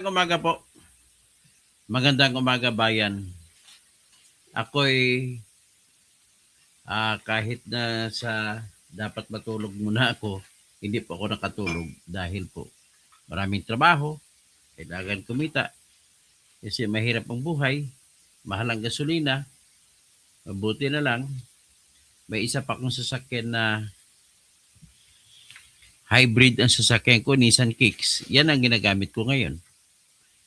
Umaga po. Magandang umaga bayan. Ako'y kahit na sa dapat matulog muna ako, hindi po ako nakatulog dahil po maraming trabaho, kailangan kumita kasi mahirap ang buhay, mahal ang gasolina, mabuti na lang may isa pa akong sasakyan na hybrid ang sasakyan ko, Nissan Kicks. Yan ang ginagamit ko ngayon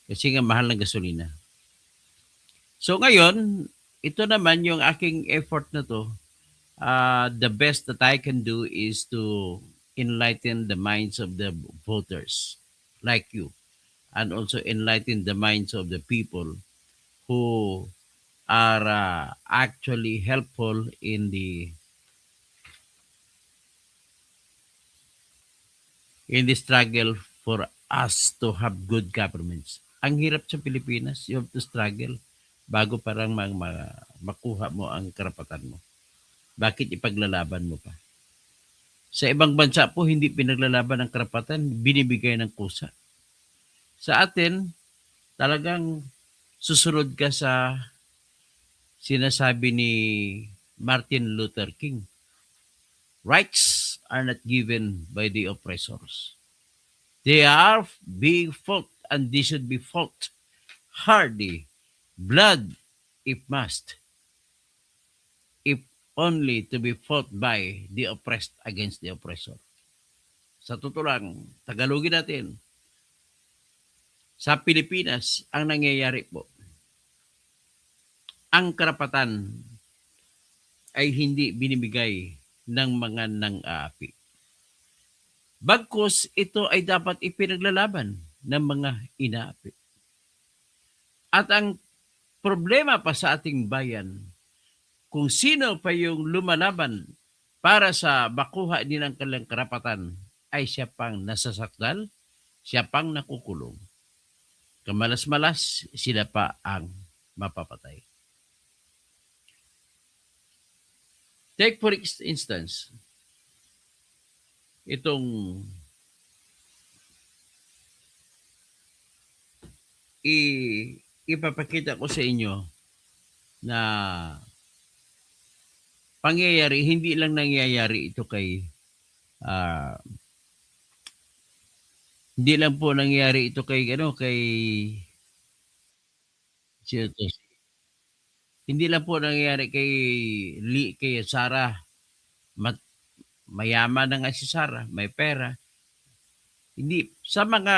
kasi nga mahal ng gasolina. So ngayon, ito naman yung aking effort na to. The best that I can do is to enlighten the minds of the voters like you and also enlighten the minds of the people who are actually helpful in the struggle for us to have good governments. Ang hirap sa Pilipinas, you have to struggle bago parang makuha mo ang karapatan mo. Bakit ipaglalaban mo pa? Sa ibang bansa po, hindi pinaglalaban ng karapatan, binibigay ng kusa. Sa atin, talagang susunod ka sa sinasabi ni Martin Luther King. Rights are not given by the oppressors. They are being fought and they should be fought hardy, blood if must, if only to be fought by the oppressed against the oppressor. Sa totoo lang, Tagalogin natin, sa Pilipinas, ang nangyayari po, ang karapatan ay hindi binibigay ng mga nang-aapi. Bagkus ito ay dapat ipinaglalaban ng mga inaapi. At ang problema pa sa ating bayan, kung sino pa yung lumalaban para sa makuha nilang kanilang karapatan, ay siya pang nasasakdal, siya pang nakukulong. Kamalas-malas, sila pa ang mapapatay. Take for instance, itong ipapakita ko sa inyo na pangyayari, hindi lang nangyayari ito kay hindi lang po nangyayari ito kay sino to? Hindi lang po nangyayari kay Sarah. Mayaman na nga si Sarah, may pera. Hindi sa mga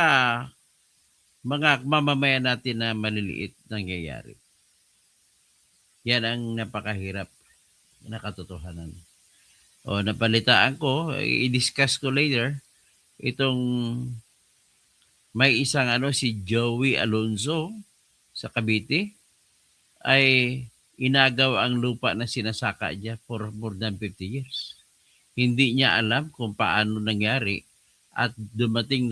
mamamayan natin na maliliit nangyayari. Yan ang napakahirap na katotohanan. O napalitaan ko, i-discuss ko later, itong may isang si Joey Alonzo sa Cavite ay inagaw ang lupa na sinasaka niya for more than 50 years. Hindi niya alam kung paano nangyari at dumating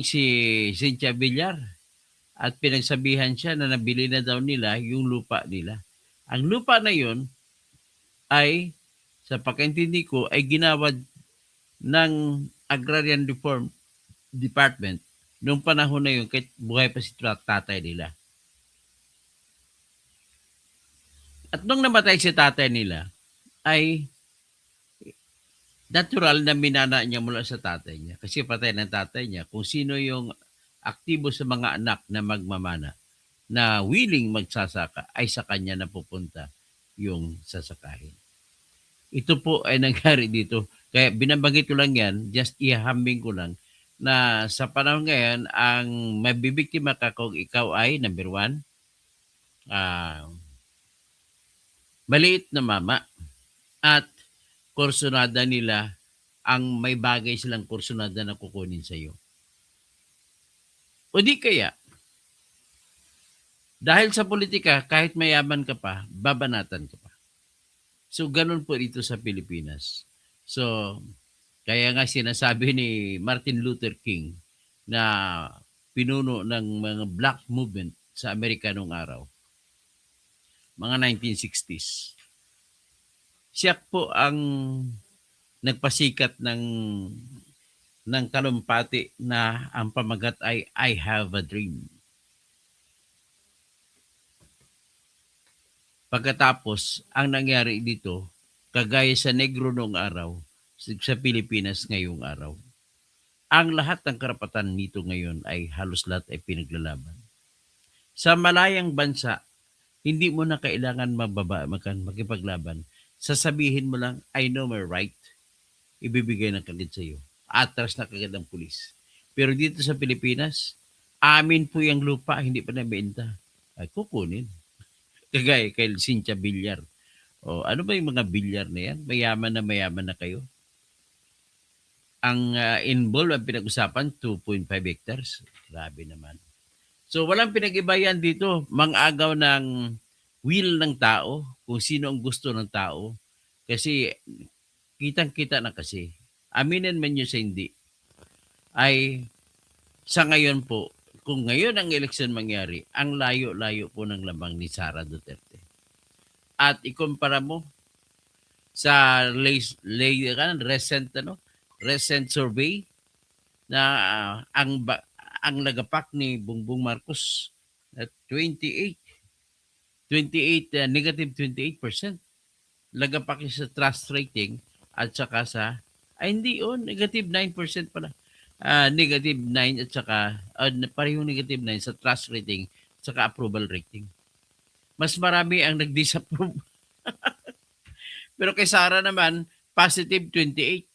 si Cynthia Villar at pinagsabihan siya na nabili na daw nila yung lupa nila. Ang lupa na yun ay, sa pagkaintindi ko, ay ginawad ng Agrarian Reform Department noong panahon na yun, kahit buhay pa si tatay nila. At nung namatay si tatay nila, ay natural na minana niya mula sa tatay niya. Kasi patay ng tatay niya. Kung sino yung aktibo sa mga anak na magmamana, na willing magsasaka, ay sa kanya na pupunta yung sasakahin. Ito po ay nangyari dito. Kaya binabanggit ko lang yan, just ihambing ko lang, na sa panahon ngayon, ang mabibiktima ka kung ikaw ay, number one, maliit na mama at kursunada nila ang may bagay silang kursunada na kukunin sa iyo. O di kaya, dahil sa politika, kahit mayaman ka pa, babanatan ka pa. So, ganun po dito sa Pilipinas. So, kaya nga sinasabi ni Martin Luther King na pinuno ng mga black movement sa Amerika noong araw, mga 1960s. Siya po ang nagpasikat ng ng talumpati na ang pamagat ay I Have a Dream. Pagkatapos, ang nangyari dito, kagaya sa Negro noong araw, sa Pilipinas ngayong araw, ang lahat ng karapatan nito ngayon ay halos lahat ay pinaglalaban. Sa malayang bansa, hindi mo na kailangan makipaglaban. Sasabihin mo lang, I know my right. Ibibigay ng kagad sa iyo. Atras na kagad ng pulis. Pero dito sa Pilipinas, amin po yung lupa, hindi pa nabenta. Ay, kukunin. Kagaya kay Cynthia Villar. O, ano ba yung mga bilyar na yan? Mayaman na kayo. Ang involved, ang pinag-usapan, 2.5 hectares. Grabe naman. So, walang pinag-iba yan dito. Mang-agaw ng will ng tao, kung sino ang gusto ng tao. Kasi, kitang-kita na kasi. Aminin man nyo sa hindi. Ay, sa ngayon po, kung ngayon ang eleksyon mangyari, ang layo-layo po ng lamang ni Sara Duterte. At ikumpara mo sa recent survey na ang lagapak ni Bongbong Marcos na 28 negative 28%. Lagapak niya sa trust rating at saka sa hindi negative 9% pala. Negative 9 at saka parehong negative 9 sa trust rating at saka approval rating. Mas marami ang nag-disapprove. Pero kay Sara naman, positive 28.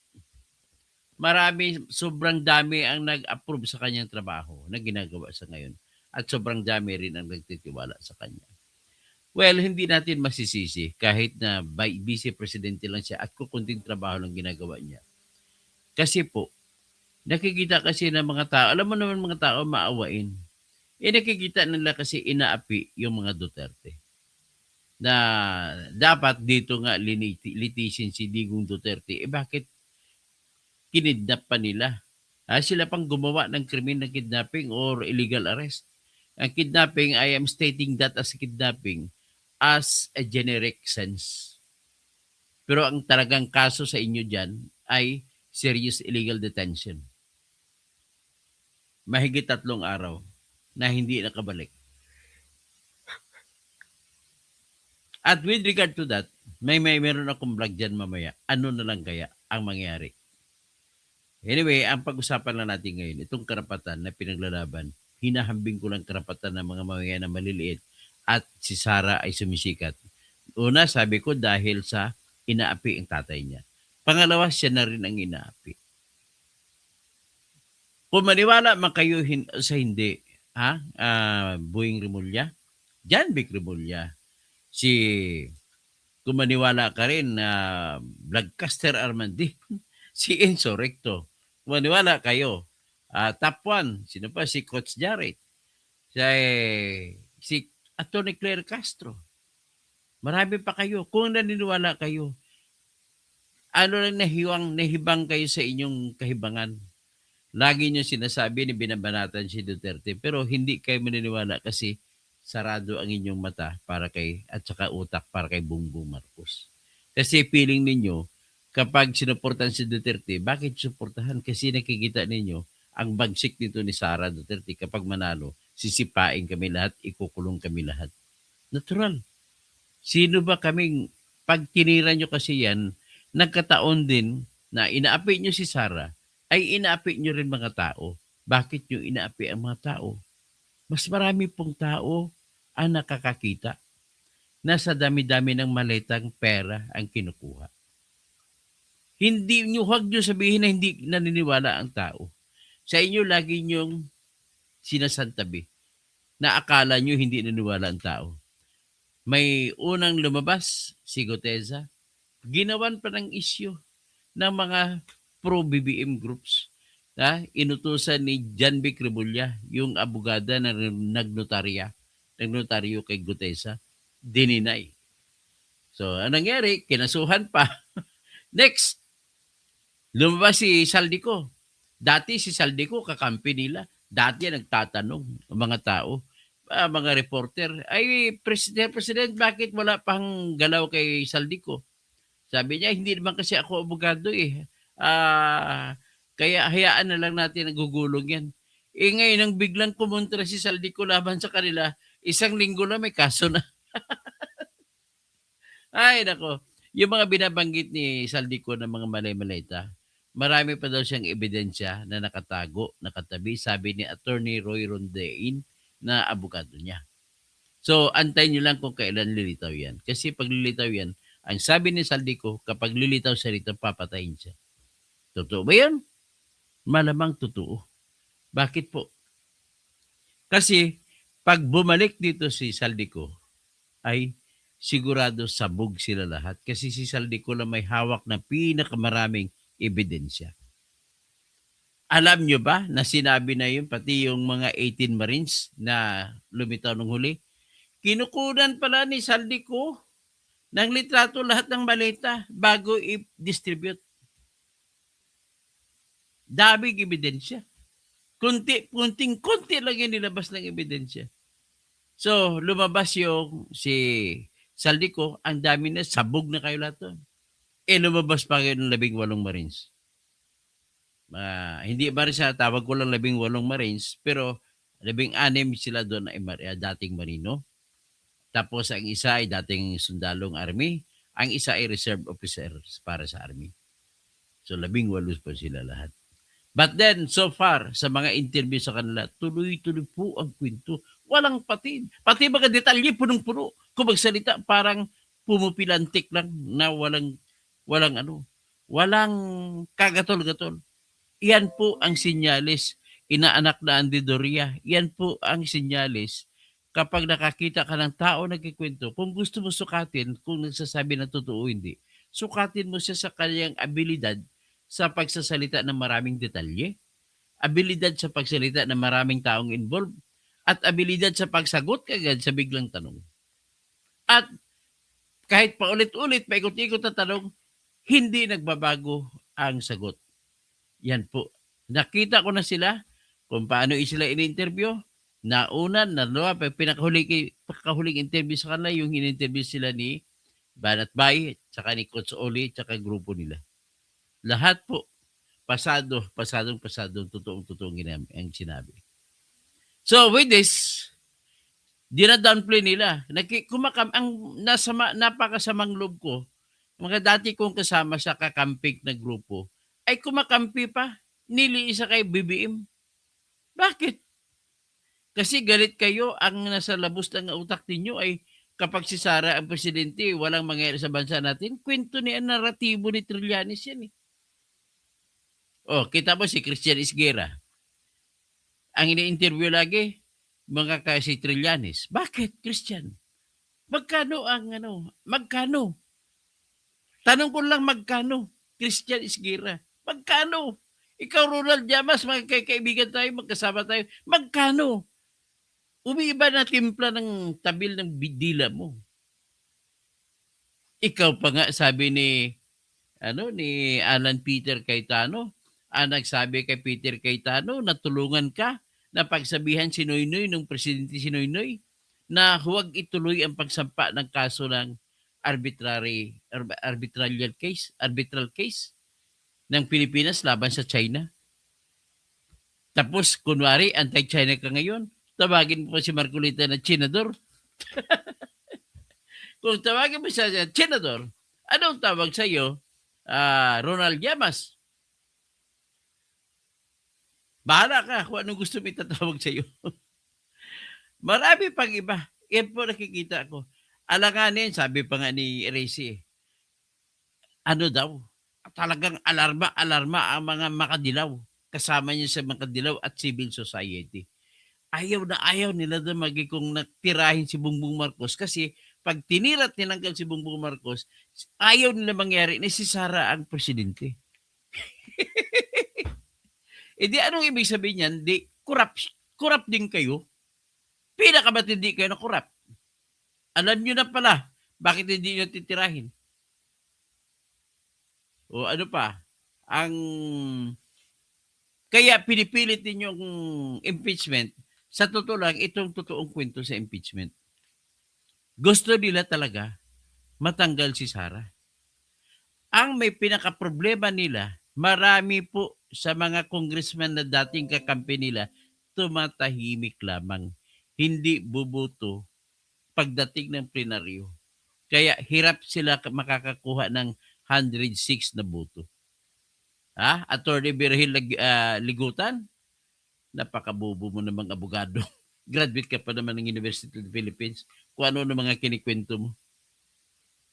Marami, sobrang dami ang nag-approve sa kanyang trabaho na ginagawa sa ngayon. At sobrang dami rin ang nagtitiwala sa kanya. Well, hindi natin masisisi kahit na vice presidente lang siya at kukunting trabaho lang ginagawa niya. Kasi po, nakikita kasi ng mga tao, alam mo naman mga tao maawain. Nakikita nila kasi inaapi yung mga Duterte. Na dapat dito nga litisin si Digong Duterte. Bakit kinidnap pa nila? Sila pang gumawa ng krimen ng kidnapping or illegal arrest. Ang kidnapping, I am stating that as kidnapping as a generic sense. Pero ang talagang kaso sa inyo dyan ay serious illegal detention. Mahigit 3 araw na hindi nakabalik. At with regard to that, meron akong vlog dyan mamaya. Ano na lang kaya ang mangyari? Anyway, ang pag-usapan lang natin ngayon, itong karapatan na pinaglalaban, hinahambing ko lang karapatan ng mga mamamayan na maliliit at si Sara ay sumisikat. Una, sabi ko dahil sa inaapi ang tatay niya. Pangalawa, siya na rin ang inaapi. Kung maniwala man kayo sa hindi, Boying Rimulya, John Vic Rimulya, kung maniwala ka rin na Vlogcaster Armandi, si Enzo Recto. Kung maniwala kayo, top 1, sino pa? Si Coach Jarrett, si Atty. Claire Castro. Marami pa kayo. Kung naniniwala kayo, ano lang nahibang kayo sa inyong kahibangan. Lagi niyo sinasabi ni binabanatan si Duterte, pero hindi kayo maniniwala kasi sarado ang inyong mata at saka utak para kay Bongbong Marcos. Kasi feeling ninyo, kapag sinuportahan si Duterte, bakit suportahan? Kasi nakikita ninyo, ang bagsik nito ni Sara Duterte, kapag manalo, sisipain kami lahat, ikukulong kami lahat. Natural. Sino ba kaming, pag tinira nyo kasi yan, nagkataon din na inaapi nyo si Sara, ay inaapi nyo rin mga tao. Bakit nyo inaapi ang mga tao? Mas marami pong tao ang nakakakita na sa dami-dami ng maletang pera ang kinukuha. Huwag nyo sabihin na hindi naniniwala ang tao. Sa inyo, lagi nyong sinasantabi na akala nyo hindi naniniwala ang tao. May unang lumabas, si Guteza, ginawan pa ng isyu ng mga pro-BBM groups. Inutusan ni John Vic Rimulya, yung abogada na nagnotaryo kay Guteza, dininay. So, anong nangyari? Kinasuhan pa. Next, lumabas si Saldico. Dati si Saldico, kakampi nila. Dati nagtatanong ang mga tao, mga reporter, ay, President, bakit wala pang galaw kay Saldico? Sabi niya, hindi naman kasi ako abogado eh. Kaya hayaan na lang natin nagugulong yan. Ngayon, nang biglang kumontra si Saldico laban sa kanila, isang linggo lang may kaso na. Ay, nako. Yung mga binabanggit ni Saldico ng mga malay-malayta, marami pa daw siyang ebidensya na nakatago, nakatabi, sabi ni Attorney Roy Rondein na abogado niya. So, antayin nyo lang kung kailan lilitaw yan. Kasi pag lilitaw yan, ang sabi ni Saldico, kapag lilitaw siya rito, papatayin siya. Totoo ba yan? Malamang totoo. Bakit po? Kasi, pag bumalik dito si Saldico, ay sigurado sabog sila lahat. Kasi si Saldico lang may hawak na pinakamaraming ebidensya. Alam nyo ba na sinabi na yun, pati yung mga 18 Marines na lumitaw nung huli? Kinukunan pala ni Saldico ng litrato lahat ng maleta bago i-distribute. Daming ebidensya. Kunti lang yung nilabas ng ebidensya. So, lumabas yung si Saldico, ang dami na, sabog na kayo lahat doon. Lumabas pa kayo ng 18 Marines. Hindi ba rin siya, tawag ko lang 18 Marines, pero 16 sila doon na dating Marino. Tapos ang isa ay dating sundalong Army, ang isa ay reserve officer para sa Army. So 18 po sila lahat. But then, so far, sa mga interview sa kanila, tuloy-tuloy po ang kwento. Walang patid. Pati mga detalye, punong-puno. Kung magsalita, parang pumupilantik lang na walang kagatol-gatol. Yan po ang sinyalis. Inaanak na Andidoria. Yan po ang sinyalis. Kapag nakakita ka ng tao nagkikwento, kung gusto mo sukatin, kung nagsasabi na totoo hindi, sukatin mo siya sa kanyang abilidad sa pagsasalita ng maraming detalye, abilidad sa pagsalita ng maraming taong involved, at abilidad sa pagsagot kagad sa biglang tanong. At kahit paulit-ulit, paikot-ikot na tanong, hindi nagbabago ang sagot. Yan po. Nakita ko na sila kung paano sila in-interview. Nauna, pinakahuling interview sa kanila, yung in-interview sila ni Banat Bay, tsaka ni Coach Oli, tsaka grupo nila. Lahat po, pasadong totoong ang sinabi. So, with this, dina-downplay nila. Napakasamang loob ko, mga dati kong kasama sa kakamping na grupo, ay kumakampi pa, niliisa kay BBM. Bakit? Kasi galit kayo, ang nasa labos ng utak ninyo ay kapag si Sara ang presidente, walang mangyayari sa bansa natin. Kwento ni ang naratibo ni Trillanes yan eh. Kita mo si Christian Isguera. Ang ini-interview lagi, mga si Trillanes. Bakit, Christian? Magkano Magkano? Tanong ko lang magkano, Christian Isguera. Magkano? Ikaw, Ronald Llamas, magkaibigan tayo, magkasama tayo. Magkano? Umiiba na timpla ng tabil ng bidila mo. Ikaw pa nga, sabi ni Alan Peter Cayetano, nagsabi kay Peter Cayetano, natulungan ka na pagsabihan si Noynoy, nung presidente si Noynoy, na huwag ituloy ang pagsampa ng kaso ng arbitral case ng Pilipinas laban sa China. Tapos, kunwari, anti-China ka ngayon, tawagin mo si Marcolita na Chinador. Kung tawagin mo siya Chinador, anong tawag sa iyo? Ronald Llamas. Bahala ka kung anong gusto mo itatawag sa iyo. Marami pang iba. Yan po nakikita ko. Alanganin, sabi pa nga ni Racy, talagang alarma ang mga makadilaw. Kasama niya sa makadilaw at civil society. Ayaw nila na kung natirahin si Bongbong Marcos kasi pag tinirat tinanggal si Bongbong Marcos, ayaw nila mangyari na si Sara ang presidente. Di anong ibig sabihin yan? Corrupt din kayo. Pinakamatindi kayo na corrupt. Alam nyo na pala, bakit hindi nyo titirahin? O ano pa? Kaya pinipilit ninyong impeachment. Sa totoo lang, itong totoong kwento sa impeachment. Gusto nila talaga matanggal si Sara. Ang may pinaka-problema nila, marami po sa mga congressman na dating kakampi nila, tumatahimik lamang. Hindi bubuto pagdating ng plenaryo. Kaya hirap sila makakakuha ng 106 na boto. Ha? Attorney Virgil Ligutan, napakabobo mo namang abogado. Graduate ka pa naman ng University of the Philippines. Kung ano na mga kinikwento mo.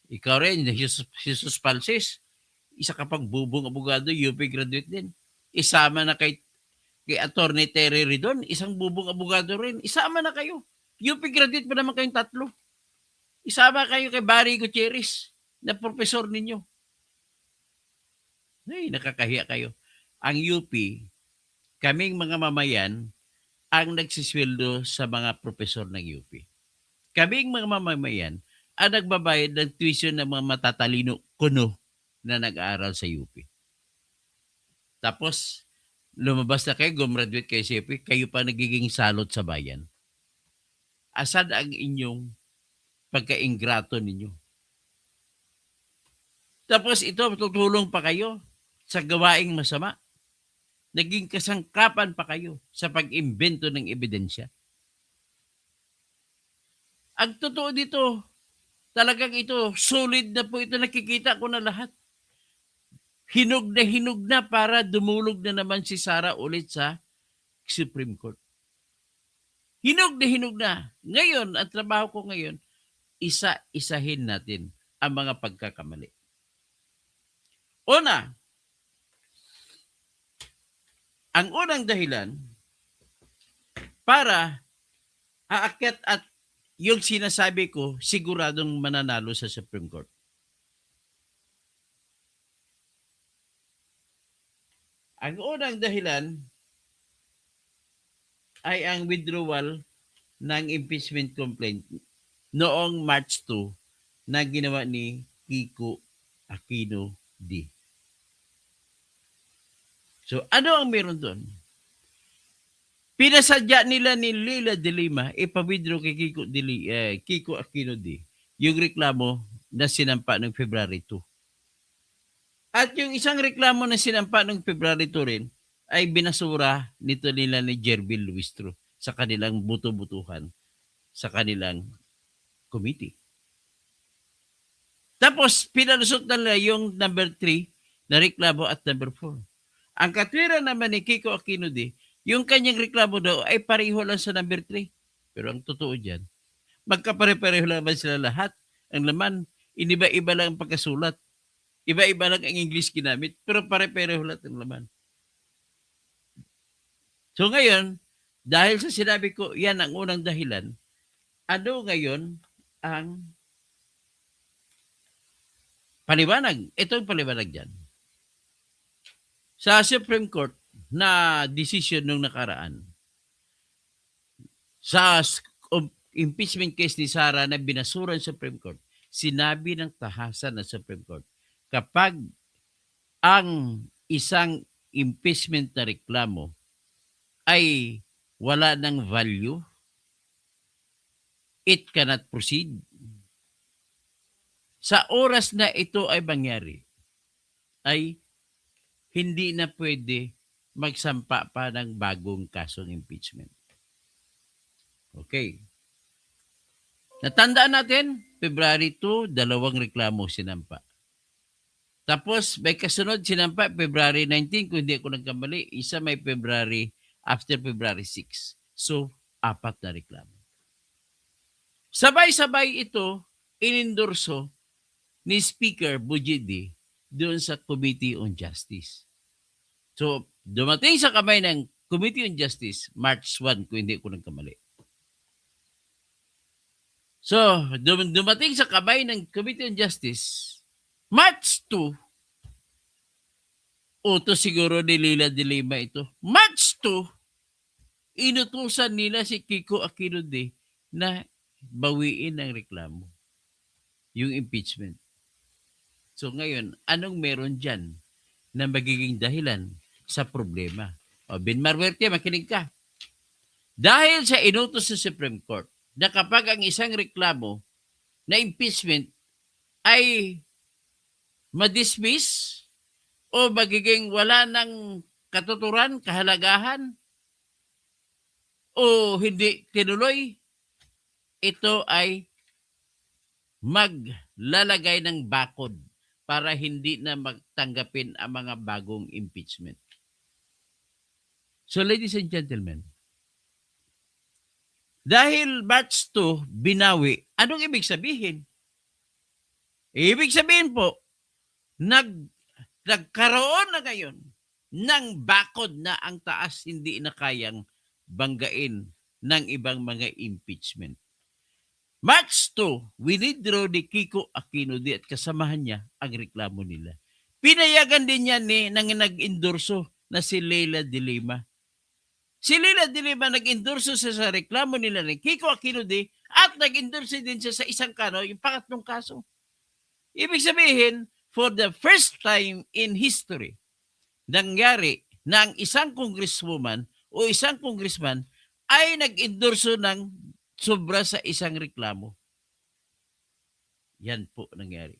Ikaw rin, Jesus Palsis, isa ka pang bubong abogado, UP graduate din. Isama na kay Attorney Terry Ridon, isang bubong abogado rin. Isama na kayo. UP graduate pa naman kayong tatlo. Isama kayo kay Barry Gutierrez na profesor ninyo. Ay, nakakahiya kayo. Ang UP, kaming mga mamayan, ang nagsisweldo sa mga profesor ng UP. Kaming mga mamamayan, ang nagbabayad ng tuition ng mga matatalino kuno na nag-aaral sa UP. Tapos, lumabas na kayo, gumraduate kayo sa UP, kayo pa nagiging salot sa bayan. Asan ang inyong pagka-ingrato ninyo? Tapos ito, tutulong pa kayo sa gawaing masama. Naging kasangkapan pa kayo sa pag-imbento ng ebidensya. Ang totoo dito, talagang ito, solid na po ito, nakikita ko na lahat. Hinog na para dumulog na naman si Sara ulit sa Supreme Court. Hinog na. Ngayon, ang trabaho ko ngayon, isa-isahin natin ang mga pagkakamali. Una, ang unang dahilan para aakyat at yung sinasabi ko, siguradong mananalo sa Supreme Court. Ang unang dahilan ay ang withdrawal ng impeachment complaint noong March 2 na ginawa ni Kiko Aquino D. So, ano ang meron doon? Pinasadya nila ni Leila de Lima ipawithdraw kay Kiko Aquino D yung reklamo na sinampa noong February 2. At yung isang reklamo na sinampa noong February 2 rin ay binasura nila ni Jervil Luistro sa kanilang buto-butuhan sa kanilang committee. Tapos, pinalusot nila yung number 3 na reklamo at number 4. Ang katwiran naman ni Kiko Aquino D, yung kanyang reklamo daw ay pareho lang sa number 3. Pero ang totoo dyan, magkapare-pareho lang sila lahat. Ang laman, iniba-iba lang ang pagkasulat. Iba-iba lang ang English ginamit, pero pare-pareho lahat ang laman. So ngayon, dahil sa sinabi ko, yan ang unang dahilan, ano ngayon ang paliwanag? Ito ang paliwanag dyan. Sa Supreme Court na decision nung nakaraan, sa impeachment case ni Sara na binasura ng Supreme Court, sinabi ng tahasan ng Supreme Court, kapag ang isang impeachment na reklamo ay wala ng value, it cannot proceed. Sa oras na ito ay mangyari, ay hindi na pwede magsampa pa ng bagong kasong impeachment. Okay. Natandaan natin, February 2, 2 reklamo sinampa. Tapos, may kasunod sinampa, February 19, kung hindi ako nagkamali, isa may February, after February 6. So, 4 na reklamo. Sabay-sabay ito, inendorso ni Speaker Bujidi doon sa Committee on Justice. So, dumating sa kamay ng Committee on Justice, March 1, kung hindi ko nagkamali. So, dumating sa kamay ng Committee on Justice, March 2, utos siguro ni Leila de Lima ito, March 2, inutusan nila si Kiko Aquino D na bawiin ang reklamo, yung impeachment. So ngayon, anong meron dyan na magiging dahilan sa problema? O, Binmar Huerte, makinig ka. Dahil sa inutos sa Supreme Court na kapag ang isang reklamo na impeachment ay madismiss o magiging wala ng katuturan, kahalagahan, o hindi tinuloy, ito ay maglalagay ng bakod para hindi na magtanggapin ang mga bagong impeachment. So ladies and gentlemen, dahil March 2 binawi, anong ibig sabihin? Ibig sabihin po, nagkaroon na ngayon ng bakod na ang taas hindi na kayang banggain ng ibang mga impeachment. March 2, winidraw ni Kiko Aquino at kasamahan niya ang reklamo nila. Pinayagan din niya nang nag-endorso na si Leila de Lima. Si Leila de Lima nag-endorso sa reklamo nila ni Kiko Aquino at nag-endorso din siya sa isang yung pangatlong kaso. Ibig sabihin, for the first time in history, nangyari na ang isang congresswoman o isang congressman ay nag-endorso ng sobra sa isang reklamo. Yan po nangyari.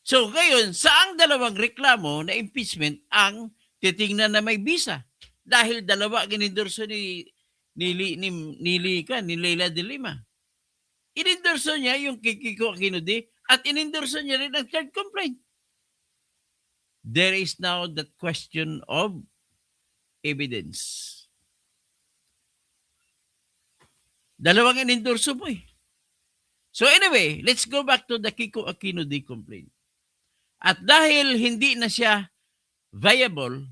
So ngayon, saang dalawang reklamo na impeachment ang titingnan na may bisa? Dahil dalawa ginendorso ni Leila de Lima. Inendorso niya yung Kiko Aquino at inendorso niya rin ang third complaint. There is now that question of evidence. Dalawang inendorso mo eh. So anyway, let's go back to the Kiko Aquino complaint. At dahil hindi na siya viable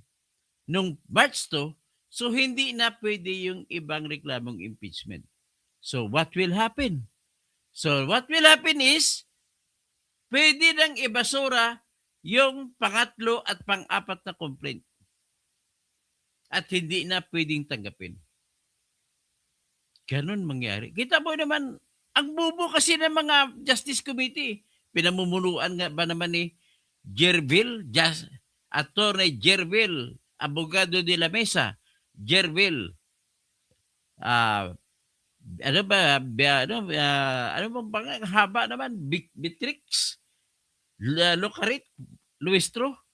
nung March 2, so hindi na pwede yung ibang reklamong impeachment. So what will happen? So what will happen is, pwede nang ibasura yung pangatlo at pang-apat na complaint. At hindi na pwedeng tanggapin. Ganon mangyari. Kita mo naman, ang bubo kasi ng mga Justice Committee. Pinamumunuan nga ba naman ni Jervil, Attorney Jervil, Abogado de la Mesa, Jervil, ano bang haba naman, Beatrix, Lucarit, Luistro,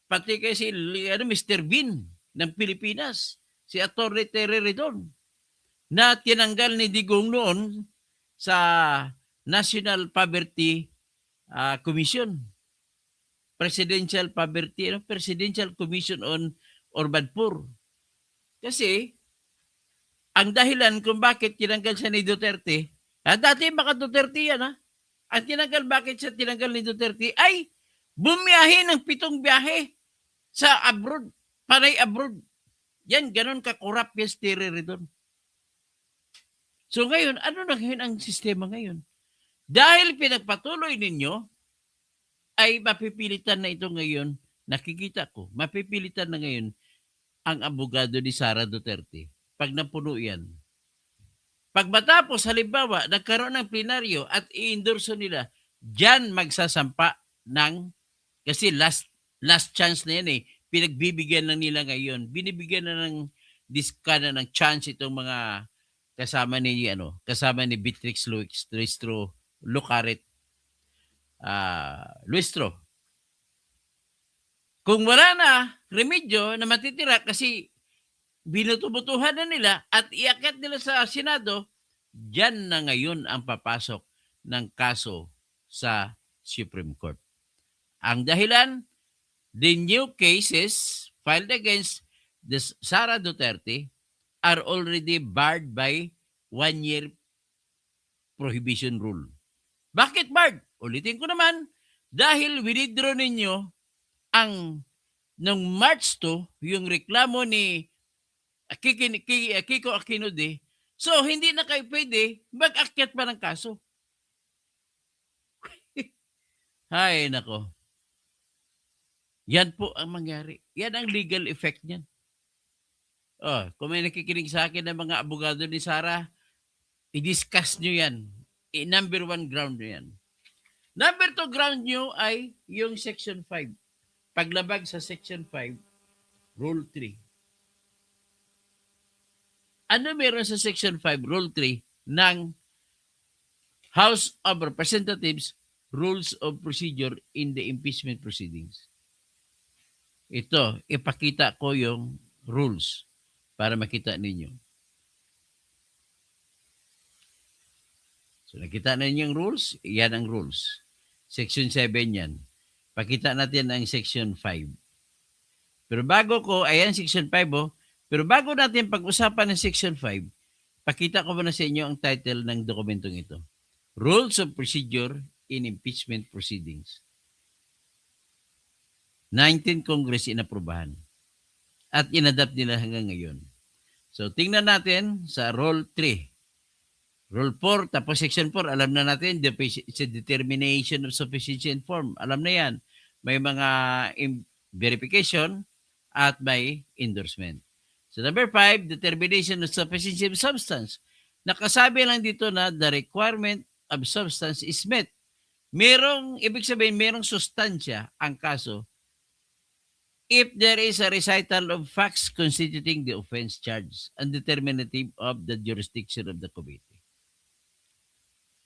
pati kay si Mr. Bean ng Pilipinas, si Attorney Terry Redon, na tinanggal ni Digong noon sa National Poverty Commission. Presidential Commission on Urban-Poor. Kasi, ang dahilan kung bakit tinanggal siya ni Duterte, dati baka Duterte yan ang bakit siya tinanggal ni Duterte ay bumiyahe ng 7 biyahe sa abroad, panay abroad. Yan, ganun ka-corrupt yung Terry doon. So ngayon, ano na ngayon ang sistema ngayon? Dahil pinagpatuloy ninyo, ay mapipilitan na ito ngayon, nakikita ko, mapipilitan na ngayon ang abogado ni Sara Duterte pag napuno yan. Pag matapos, halimbawa, nagkaroon ng plenaryo at i-endorso nila, dyan magsasampa ng, kasi last chance na yan pinagbibigyan na nila ngayon. Binibigyan na ng ng chance itong mga kasama ni Beatrix Luistro, Lucarit, Luistro. Kung wala na remedyo na matitira kasi binutubutuhan na nila at iakyat nila sa Senado, dyan na ngayon ang papasok ng kaso sa Supreme Court. Ang dahilan, the new cases filed against Sara Duterte are already barred by 1-year prohibition rule. Bakit barred? Ulitin ko naman, dahil withdraw ninyo nung March 2, yung reklamo ni Kiko Aquino so hindi na kayo pwede mag-akyat pa ng kaso. Hay, nako. Yan po ang mangyari. Yan ang legal effect niyan. Kung may nakikinig sa akin ng mga abogado ni Sara, i-discuss nyo yan. Number 1 ground nyo yan. Number 2 ground nyo ay yung Section 5. Paglabag sa Section 5, Rule 3. Ano meron sa Section 5, Rule 3 ng House of Representatives Rules of Procedure in the Impeachment Proceedings? Ito, ipakita ko yung rules para makita ninyo. So nakita na ninyo yung rules, yan ang rules. Section 7 yan. Pakita natin ang section 5. Pero bago ko, ayan section 5 oh. Pero bago natin pag-usapan ng section 5, pakita ko muna sa inyo ang title ng dokumentong ito. Rules of Procedure in Impeachment Proceedings. 19 Congress inaprubahan. At inadapt nila hanggang ngayon. So tingnan natin sa Rule 3. Rule 4, tapos Section 4, alam na natin, it's a determination of sufficiency and form. Alam na yan. May mga verification at may endorsement. So number 5, determination of sufficiency of substance. Nakasabi lang dito na the requirement of substance is met. Ibig sabihin, merong sustansya ang kaso if there is a recital of facts constituting the offense charge and determinative of the jurisdiction of the committee.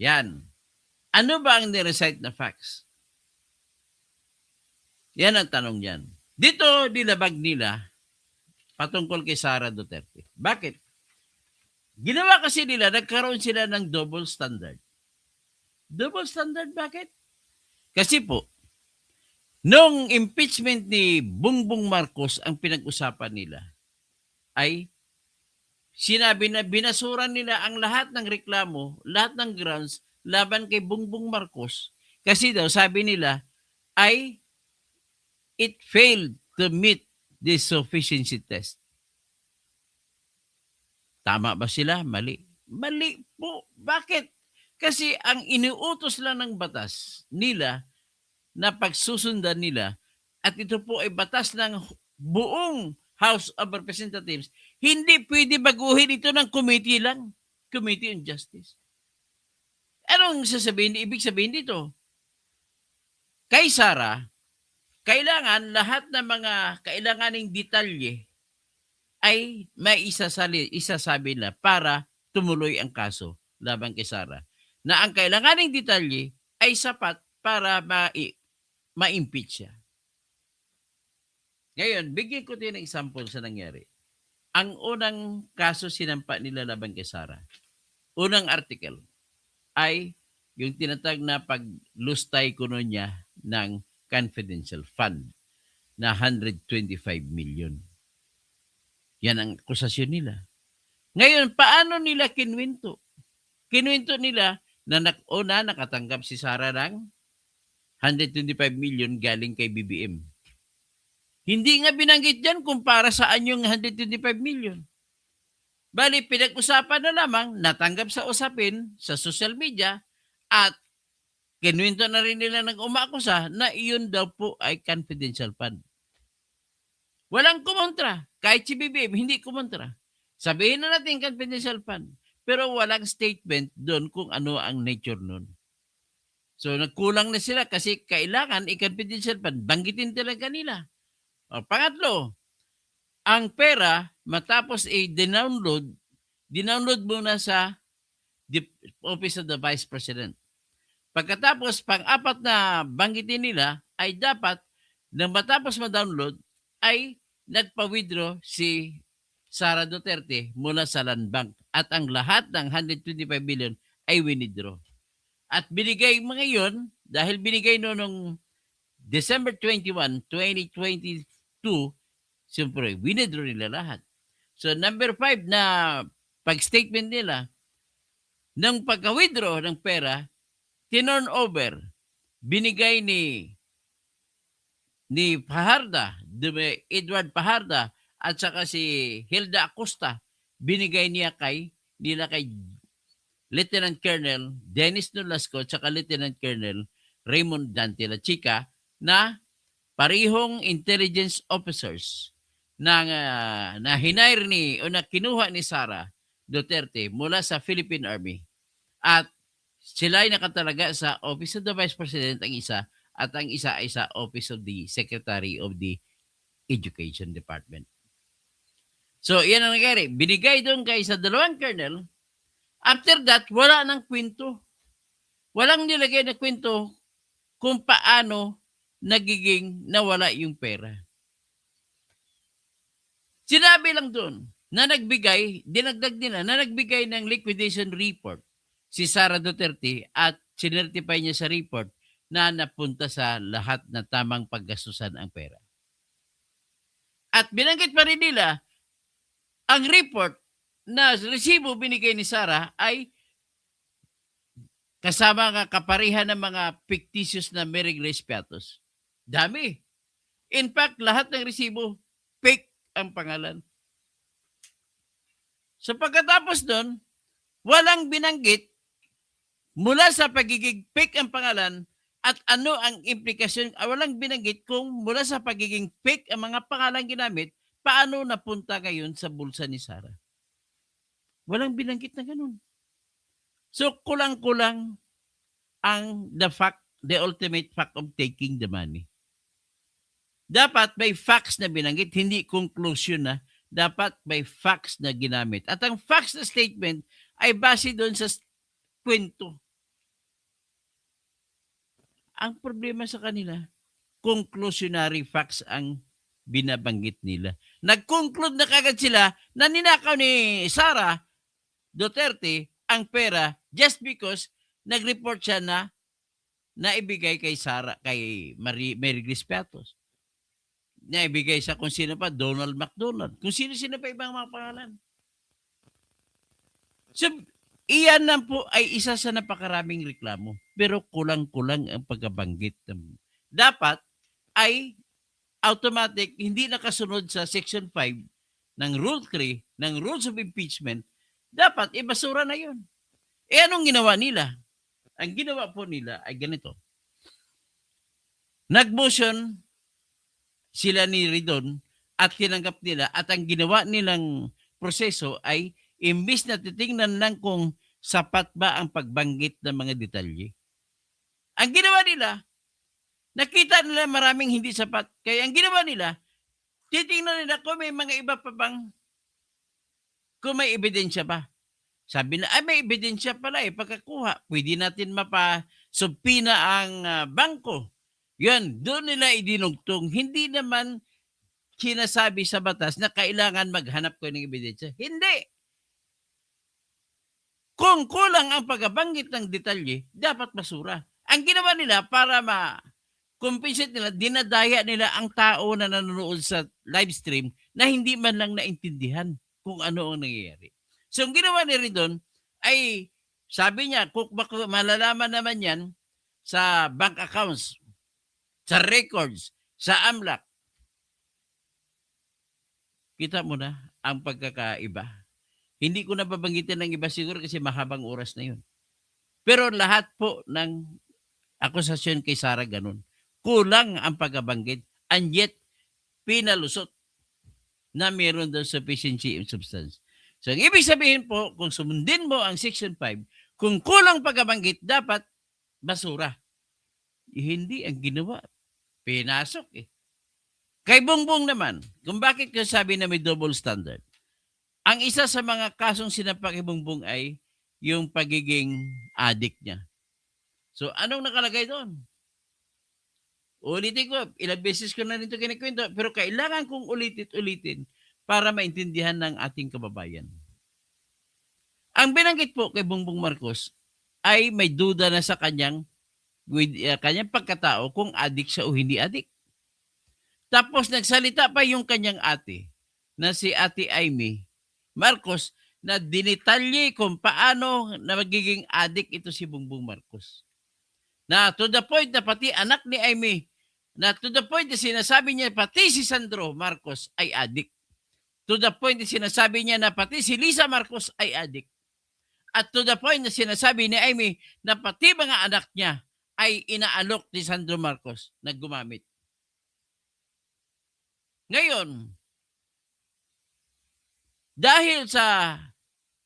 Yan. Ano ba ang nirecite na facts? Yan ang tanong niyan. Dito, nilabag nila patungkol kay Sara Duterte. Bakit? Ginawa kasi nila, nagkaroon sila ng double standard. Double standard, bakit? Kasi po, nung impeachment ni Bongbong Marcos, ang pinag-usapan nila ay sinabi na binasuran nila ang lahat ng reklamo, lahat ng grounds laban kay Bongbong Marcos kasi daw sabi nila ay it failed to meet the sufficiency test. Tama ba sila? Mali. Mali po. Bakit? Kasi ang iniutos lang ng batas nila na pagsusundan nila at ito po ay batas ng buong House of Representatives, hindi pwede baguhin ito ng committee lang. Committee on Justice. Anong sasabihin? Ibig sabihin dito? Kay Sara, kailangan lahat ng mga kailanganing detalye ay may isasabi na para tumuloy ang kaso laban kay Sara. Na ang kailanganing detalye ay sapat para ma-impeach siya. Ngayon, bigyan ko din ng example sa nangyari. Ang unang kaso sinampa nila laban kay Sara, unang article ay yung tinatag na paglustay kuno niya ng confidential fund na 125 million. Yan ang akusasyon nila. Ngayon, paano nila kinwento? Kinwento nila na nakatanggap si Sara ng 125 million galing kay BBM. Hindi nga binanggit dyan kung para saan yung 125 million. Bali, pinag-usapan na lamang, natanggap sa usapin sa social media at kinwento na rin nila ng umakusa na iyon daw po ay confidential fund. Walang kumontra. Kahit si BBM, hindi kumontra. Sabihin na natin confidential fund. Pero walang statement doon kung ano ang nature nun. So, nagkulang na sila kasi kailangan i-confidential fund. Banggitin talaga nila. O, pangatlo, ang pera matapos i-download muna sa Office of the Vice President. Pagkatapos, pang-apat na banggitin nila ay dapat nang matapos ma-download ay nagpa-withdraw si Sara Duterte mula sa Land Bank at ang lahat ng 125 billion ay winidraw. At binigay mga yun, dahil binigay noong December 21, 2022, siyempre, winidraw nila lahat. So, number 5 na pag-statement nila, ng pagka-withdraw ng pera, tinurn over, binigay ni Fajarda, Edward Fajarda, at saka si Hilda Acosta, binigay nila kay Lieutenant Colonel Dennis Nolasco at saka Lieutenant Colonel Raymond Dante La Chica na parihong intelligence officers na hinire o na kinuha ni Sara Duterte mula sa Philippine Army. At sila ay nakatalaga sa Office of the Vice President ang isa at ang isa ay sa Office of the Secretary of the Education Department. So, yan ang nangyari. Binigay doon kay sa dalawang colonel. After that, wala nang kwento. Walang nilagay na kwento kung paano nagiging nawala yung pera. Sinabi lang doon na nagbigay, dinagdag nila na nagbigay ng liquidation report si Sara Duterte at sinertify niya sa report na napunta sa lahat na tamang paggastusan ang pera. At binanggit pa rin nila ang report na resibo binigay ni Sara ay kasama nga kaparihan ng mga fictitious na Mary Grace Piatos. Dami. In fact, lahat ng resibo, fake ang pangalan. So pagkatapos doon, walang binanggit mula sa pagiging fake ang pangalan at ano ang implikasyon, walang binanggit kung mula sa pagiging fake ang mga pangalan ginamit, paano napunta ngayon sa bulsa ni Sara. Walang binanggit na ganun. So kulang-kulang ang the ultimate fact of taking the money. Dapat may facts na binanggit, hindi conclusion na. Dapat may facts na ginamit. At ang facts na statement ay base doon sa kwento. Ang problema sa kanila, conclusionary facts ang binabanggit nila. Nag-conclude na kagad sila na ninakaw ni Sara Duterte ang pera just because nag-report siya na naibigay kay Sara, kay Mary Grace Piatos. Naibigay sa kung sino pa, Donald McDonald. Kung sino-sino pa ibang mga pangalan. So, iyan na po ay isa sa napakaraming reklamo. Pero kulang-kulang ang pagkabanggit. Dapat ay automatic, hindi nakasunod sa Section 5 ng Rule 3 ng Rules of Impeachment, dapat ibasura na yun. Anong ginawa nila? Ang ginawa po nila ay ganito. Nag-motion sila ni Ridon at tinanggap nila at ang ginawa nilang proseso ay imbis na titingnan lang kung sapat ba ang pagbanggit ng mga detalye. Ang ginawa nila, nakita nila maraming hindi sapat. Kaya ang ginawa nila, titingnan nila kung may mga iba pa bang, kung may ebidensya ba. Sabi na, ay may ebidensya pala pagkakuha. Pwede natin mapasubpina ang bangko. Yan, doon nila idinugtong. Hindi naman sinasabi sa batas na kailangan maghanap ko ng ebidensya. Hindi. Kung kulang ang pagbanggit ng detalye, dapat basura. Ang ginawa nila para ma-compensate nila, dinadaya nila ang tao na nanonood sa live stream na hindi man lang naintindihan kung ano ang nangyayari. So, ang ginawa ni Ridon ay, sabi niya, kung malalaman naman yan sa bank accounts, sa records, sa AMLAC. Kita mo na ang pagkakaiba. Hindi ko na babanggitin ng iba siguro kasi mahabang oras na yun. Pero lahat po ng akusasyon kay Sara ganun. Kulang ang pagkabanggit and yet pinalusot na meron daw sufficiency in substance. So, ang ibig sabihin po, kung sumundin mo ang Section 5, kung kulang pagkabanggit, dapat basura. Hindi ang ginawa. Pinasok Kay Bongbong naman, kung bakit ko sabi na may double standard, ang isa sa mga kasong sinampa kay Bongbong ay yung pagiging addict niya. So, anong nakalagay doon? Ulitin ko, ilang beses ko na nito kinikwento, pero kailangan kong ulitin para maintindihan ng ating kababayan. Ang binanggit po kay Bongbong Marcos ay may duda na sa kanyang pagkatao kung addict siya o hindi addict. Tapos nagsalita pa yung kanyang ate na si Ate Amy Marcos na dinitalye kung paano na magiging addict ito si Bongbong Marcos. Na to the point na pati anak ni Amy, na to the point na sinasabi niya pati si Sandro Marcos ay addict. To the point na sinasabi niya na pati si Lisa Marcos ay addict. At to the point na sinasabi ni Amy na pati mga anak niya ay inaalok ni Sandro Marcos na gumamit. Ngayon, dahil sa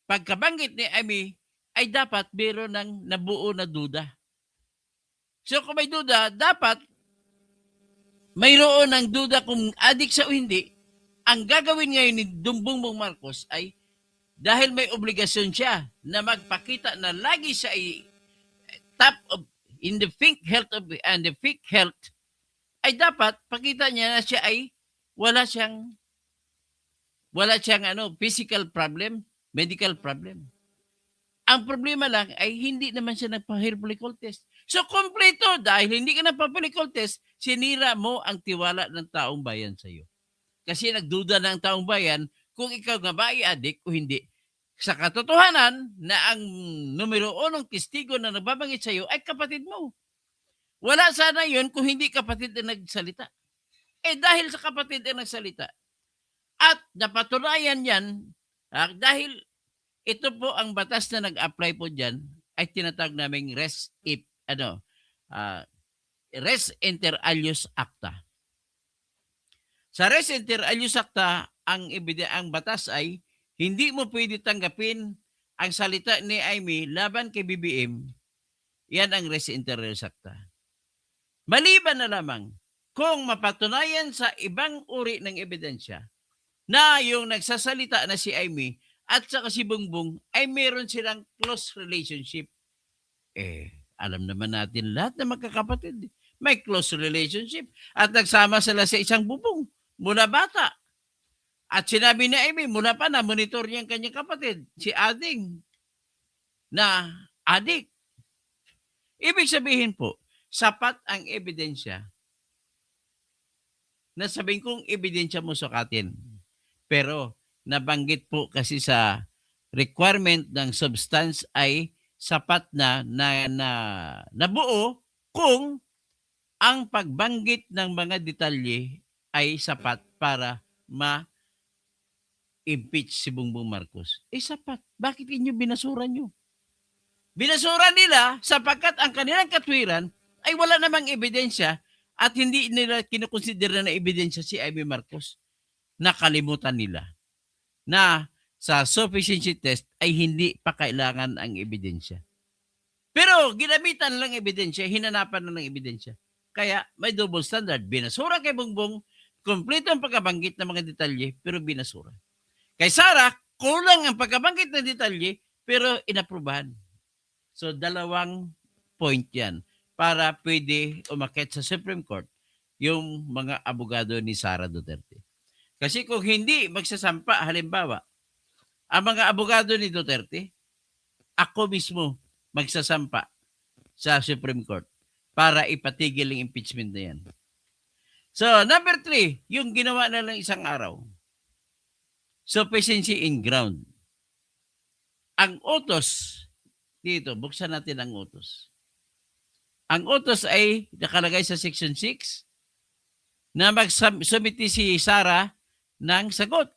pagkabanggit ni Amy, ay dapat meron ng nabuo na duda. So kung may duda, dapat mayroon ng duda kung addict siya o hindi. Ang gagawin ngayon ni Bongbong Marcos ay dahil may obligasyon siya na magpakita na lagi siya ay top of in the think health ay dapat pakita niya na siya ay wala siyang Wala siyang physical problem, medical problem. Ang problema lang ay hindi naman siya nagpa-hair follicle test. So, kompleto dahil hindi ka nagpa-follicle test, sinira mo ang tiwala ng taong bayan sa iyo. Kasi nagduda ng taong bayan kung ikaw nga ba ay adik o hindi. Sa katotohanan na ang numero 1 testigo na nagbabanggit sa iyo ay kapatid mo. Wala sana yun kung hindi kapatid na nagsalita. Dahil sa kapatid na nagsalita at napatunayan yan dahil ito po ang batas na nag-apply po diyan ay tinatawag naming res inter alios acta. Sa res inter alios acta, ang batas ay hindi mo pwede tanggapin ang salita ni Amy laban kay BBM. Yan ang res inter alios acta. Maliban na lamang kung mapatunayan sa ibang uri ng ebidensya na yung nagsasalita na si Amy at saka si Bongbong ay meron silang close relationship. Alam naman natin lahat na magkakapatid. May close relationship. At nagsama sila sa isang bubong mula bata. At sinabi ni Amy, mula pa na monitor niya ang kanyang kapatid, si Ading, na adik. Ibig sabihin po, sapat ang ebidensya na sabihin kong ebidensya mo sukatin. Pero nabanggit po kasi sa requirement ng substance ay sapat na nabuo kung ang pagbanggit ng mga detalye ay sapat para ma-impeach si Bongbong Marcos. Sapat. Bakit inyo binasura nyo? Binasura nila sapagkat ang kanilang katwiran ay wala namang ebidensya at hindi nila kinukonsidera na ebidensya si Amy Marcos. Nakalimutan nila na sa sufficiency test ay hindi pa kailangan ang ebidensya. Pero ginamitan lang ebidensya, hinanapan lang ng ebidensya. Kaya may double standard. Binasura kay Bongbong, kompleto ang pagkabanggit ng mga detalye, pero binasura. Kay Sara, kulang ang pagkabanggit ng detalye, pero inaprubahan. So, dalawang point yan para pwede umakyat sa Supreme Court yung mga abogado ni Sara Duterte. Kasi kung hindi magsasampa, halimbawa, ang mga abogado ni Duterte, ako mismo magsasampa sa Supreme Court para ipatigil ang impeachment na yan. So, number 3, yung ginawa na lang isang araw. Sufficiency in ground. Ang utos, dito, buksan natin ang utos. Ang utos ay nakalagay sa Section 6 na magsumiti si Sara ng sagot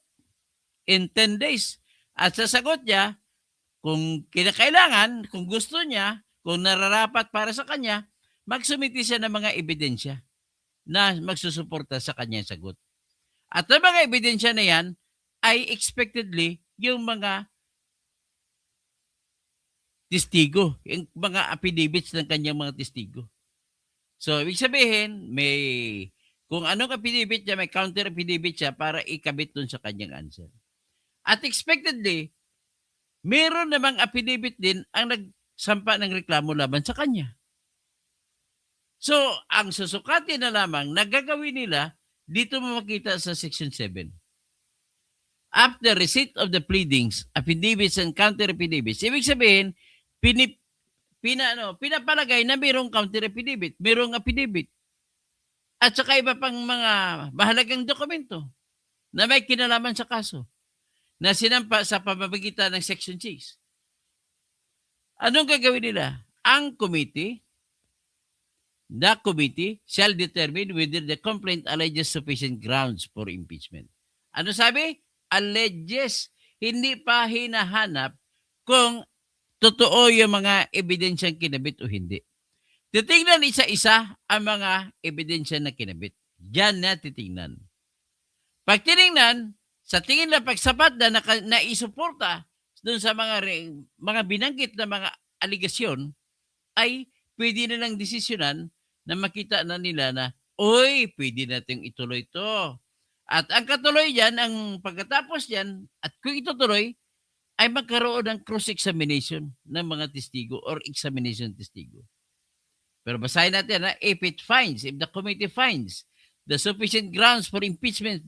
in 10 days. At sa sagot niya, kung kinakailangan, kung gusto niya, kung nararapat para sa kanya, magsumiti siya ng mga ebidensya na magsusuporta sa kanyang sagot. At ang mga ebidensya na yan ay expectedly yung mga testigo, yung mga affidavits ng kanyang mga testigo. So, ibig sabihin, kung anong affidavit niya, may counter affidavit siya para ikabit dun sa kanyang answer. At expectedly, meron namang affidavit din ang nagsampa ng reklamo laban sa kanya. So, ang susukati na lamang nagagawin nila, dito mo makita sa Section 7. After receipt of the pleadings, affidavits and counter affidavits, ibig sabihin, pinapalagay na mayroong counter affidavit, mayroong affidavit, at saka iba pang mga mahalagang dokumento na may kinalaman sa kaso na sinampa sa pamamagitan ng Section 6. Anong gagawin nila? The committee shall determine whether the complaint alleges sufficient grounds for impeachment. Ano sabi? Alleges. Hindi pa hinahanap kung totoo yung mga ebidensyang kinabit o hindi. Titingnan isa-isa ang mga ebidensya na kinabit. Diyan na titingnan. Pag tinignan, sa tingin na pagsapat na naisuporta doon sa mga binanggit na mga aligasyon, ay pwede nilang desisyonan na makita na nila na, pwede natin ituloy ito. At ang katuloy dyan, ang pagkatapos dyan, at kung itutuloy, ay magkaroon ng cross-examination ng mga testigo or examination testigo. Pero basahin natin, if the committee finds the sufficient grounds for impeachment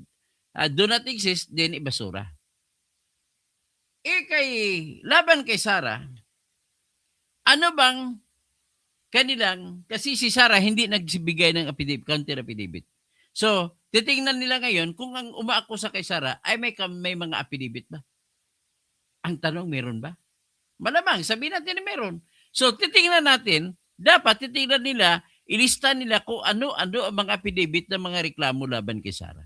do not exist, then ibasura. Laban kay Sara, ano bang kanilang, kasi si Sara hindi nagbigay ng affidavit, counter affidavit. So, titingnan nila ngayon kung ang umaakusa kay Sara ay may mga affidavit ba? Ang tanong, meron ba? Malamang, sabihin natin na meron. So, titingnan natin, dapat titingnan nila, ilista nila kung ano-ano ang mga affidavit ng mga reklamo laban kay Sara.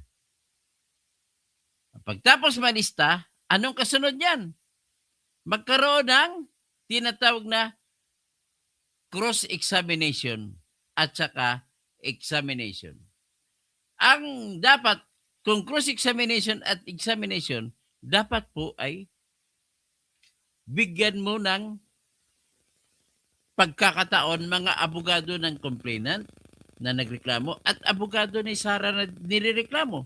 Pagtapos malista, anong kasunod niyan? Magkaroon ng tinatawag na cross-examination at saka examination. Ang dapat, kung cross-examination at examination, dapat po ay bigyan mo ng pagkakataon mga abogado ng complainant na nagreklamo at abogado ni Sara na nirereklamo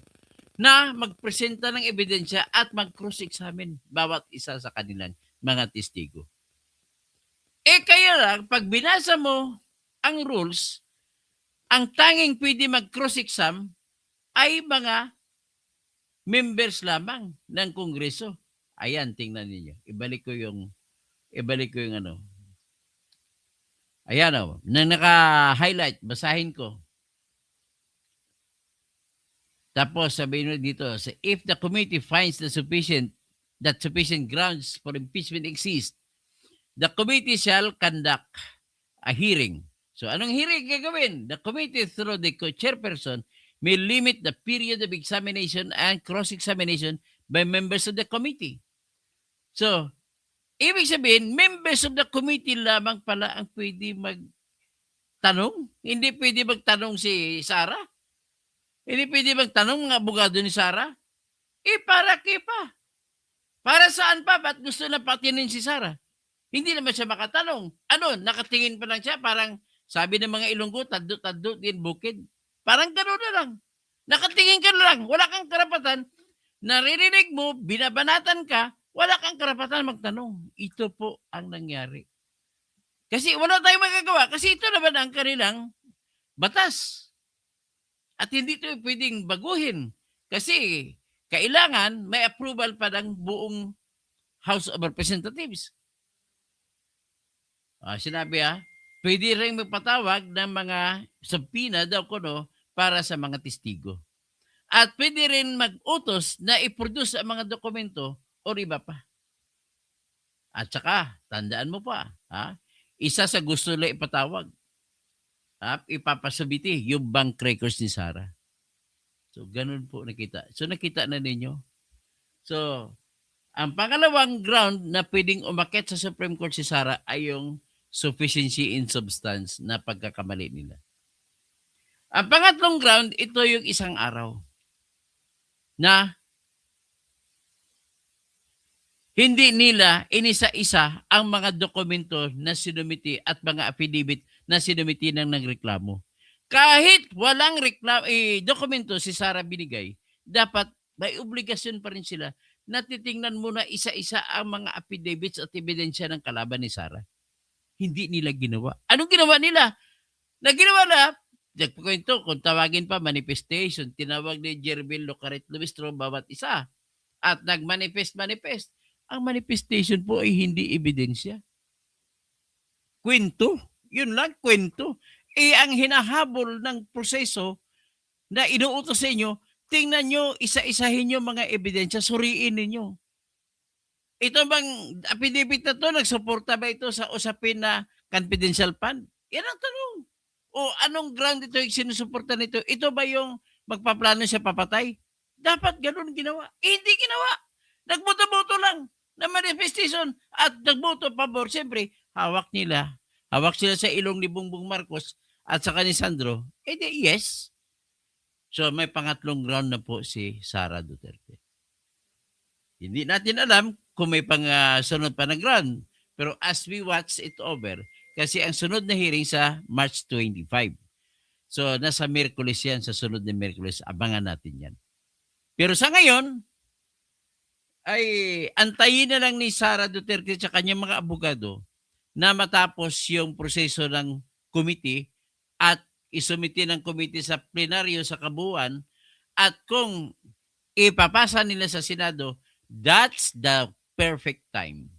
na magpresenta ng ebidensya at mag-cross-examine bawat isa sa kanilang mga testigo. Kaya lang, pag binasa mo ang rules, ang tanging pwede mag-cross-exam ay mga members lamang ng Kongreso. Ayan, tingnan ninyo. Ibalik ko yung ano. Ayan o, na naka-highlight, basahin ko. Tapos sabihin mo dito, if the committee finds that sufficient grounds for impeachment exist, the committee shall conduct a hearing. So anong hearing gagawin? The committee through the chairperson may limit the period of examination and cross-examination by members of the committee. So, ibig sabihin, members of the committee lamang pala ang pwede magtanong. Hindi pwede magtanong si Sara. Hindi pwede magtanong ng abogado ni Sara. Para pa. Para saan pa? Ba't gusto na patinin si Sara? Hindi naman siya makatanong. Nakatingin pa lang siya. Parang sabi ng mga Ilonggo, taddo din bukid. Parang gano'n na lang. Nakatingin ka lang. Wala kang karapatan. Naririnig mo, binabanatan ka, wala kang karapatan magtanong. Ito po ang nangyari. Kasi wala tayong magagawa. Kasi ito naman ang kanilang batas. At hindi ito pwedeng baguhin. Kasi kailangan may approval pa ng buong House of Representatives. Sinabi pwede rin magpatawag ng mga subpoena daw kuno para sa mga testigo. At pwede rin mag-utos na i-produce ang mga dokumento o iba pa. At saka, tandaan mo pa, isa sa gusto nila ipatawag, ipapasubiti yung bank records ni Sara. So, ganun po nakita. So, nakita na ninyo. So, ang pangalawang ground na pwedeng umakyat sa Supreme Court si Sara ay yung sufficiency in substance na pagkakamali nila. Ang pangatlong ground, ito yung isang araw na hindi nila inisa-isa ang mga dokumento na sinumiti at mga affidavit na sinumiti ng nagreklamo. Kahit walang dokumento si Sara binigay, dapat may obligasyon pa rin sila na titingnan muna isa-isa ang mga affidavits at ebidensya ng kalaban ni Sara. Hindi nila ginawa. Anong ginawa nila? Nagkwento, kung tawagin pa manifestation, tinawag ni Jervil Locaret Lumistro bawat isa at nag-manifest. Ang manifestation po ay hindi ebidensya. Kwento. Yun lang, kwento. Ang hinahabol ng proseso na inuutos sa inyo, tingnan nyo, isa-isahin nyo mga ebidensya, suriin ninyo. Ito bang affidavit na to, nagsuporta ba ito sa usapin na confidential fund? Yan ang tanong. O anong ground ito yung sinusuporta nito? Ito ba yung magpaplano siya papatay? Dapat ganun ginawa. Hindi ginawa. Nagboto-boto lang na manifestation at nagboto pabor. Siyempre, hawak sila sa ilong ni Bongbong Marcos at saka ni Sandro. Yes. So may pangatlong ground na po si Sara Duterte. Hindi natin alam kung may sunod pa na ground. Pero as we watch it over, kasi ang sunod na hearing sa March 25. So, nasa Miyerkules yan, sa sunod na Miyerkules. Abangan natin yan. Pero sa ngayon, ay antayin na lang ni Sara Duterte at kanyang mga abogado na matapos yung proseso ng committee at isumiti ng committee sa plenaryo sa kabuuan at kung ipapasa nila sa Senado, that's the perfect time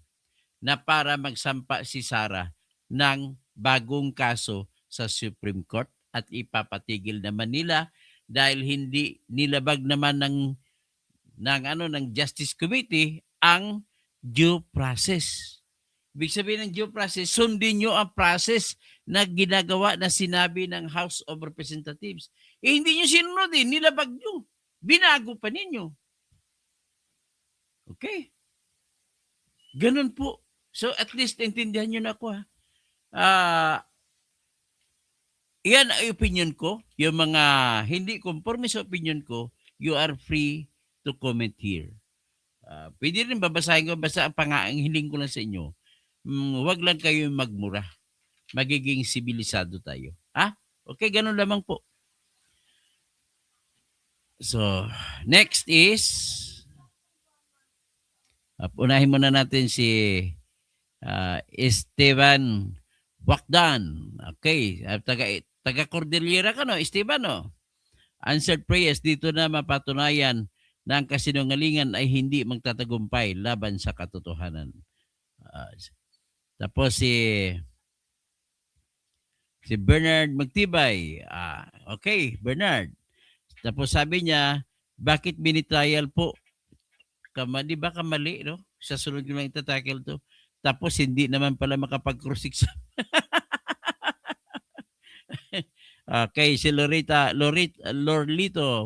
na para magsampa si Sara ng bagong kaso sa Supreme Court at ipapatigil naman nila dahil hindi nilabag naman ng Justice Committee ang due process. Ibig sabihin ng due process, sundin nyo ang process na ginagawa na sinabi ng House of Representatives. Hindi nyo sinunod nilabag nyo. Binago pa ninyo. Okay? Ganun po. So at least intindihan nyo na ako ha. Yan ay opinion ko. Yung mga hindi conforme sa opinion ko, you are free to comment here. Pwede rin babasahin ko, basta ang hiling ko lang sa inyo, wag lang kayo magmura. Magiging sibilisado tayo. Ha? Okay, ganun lamang po. So, next is, unahin muna natin si Esteban Wakdan. Okay, taga Cordillera ka no, Esteban no? Answered prayers, dito na mapatunayan na ang kasinungalingan ay hindi magtatagumpay laban sa katotohanan. Tapos si Bernard Magtibay. Okay, Bernard. Tapos sabi niya, bakit binitrial po? Di ba kamali, no? Sa sunod ko lang itatakil to. Tapos hindi naman pala makapag-cross exam. Okay, si Lorlito